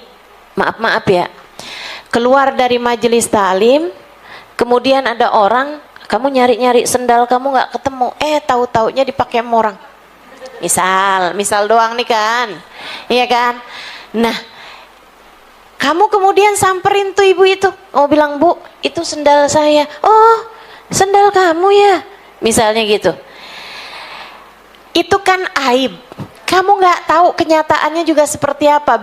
maaf ya, keluar dari majelis ta'lim, kemudian ada orang, kamu nyari-nyari sendal kamu nggak ketemu, tahu-taunya dipakai sama orang. Misal doang nih kan, iya kan? Nah, kamu kemudian samperin tuh ibu itu, bilang, Bu, itu sendal saya. Oh, sendal kamu ya, misalnya gitu. Itu kan aib. Kamu nggak tahu kenyataannya juga seperti apa.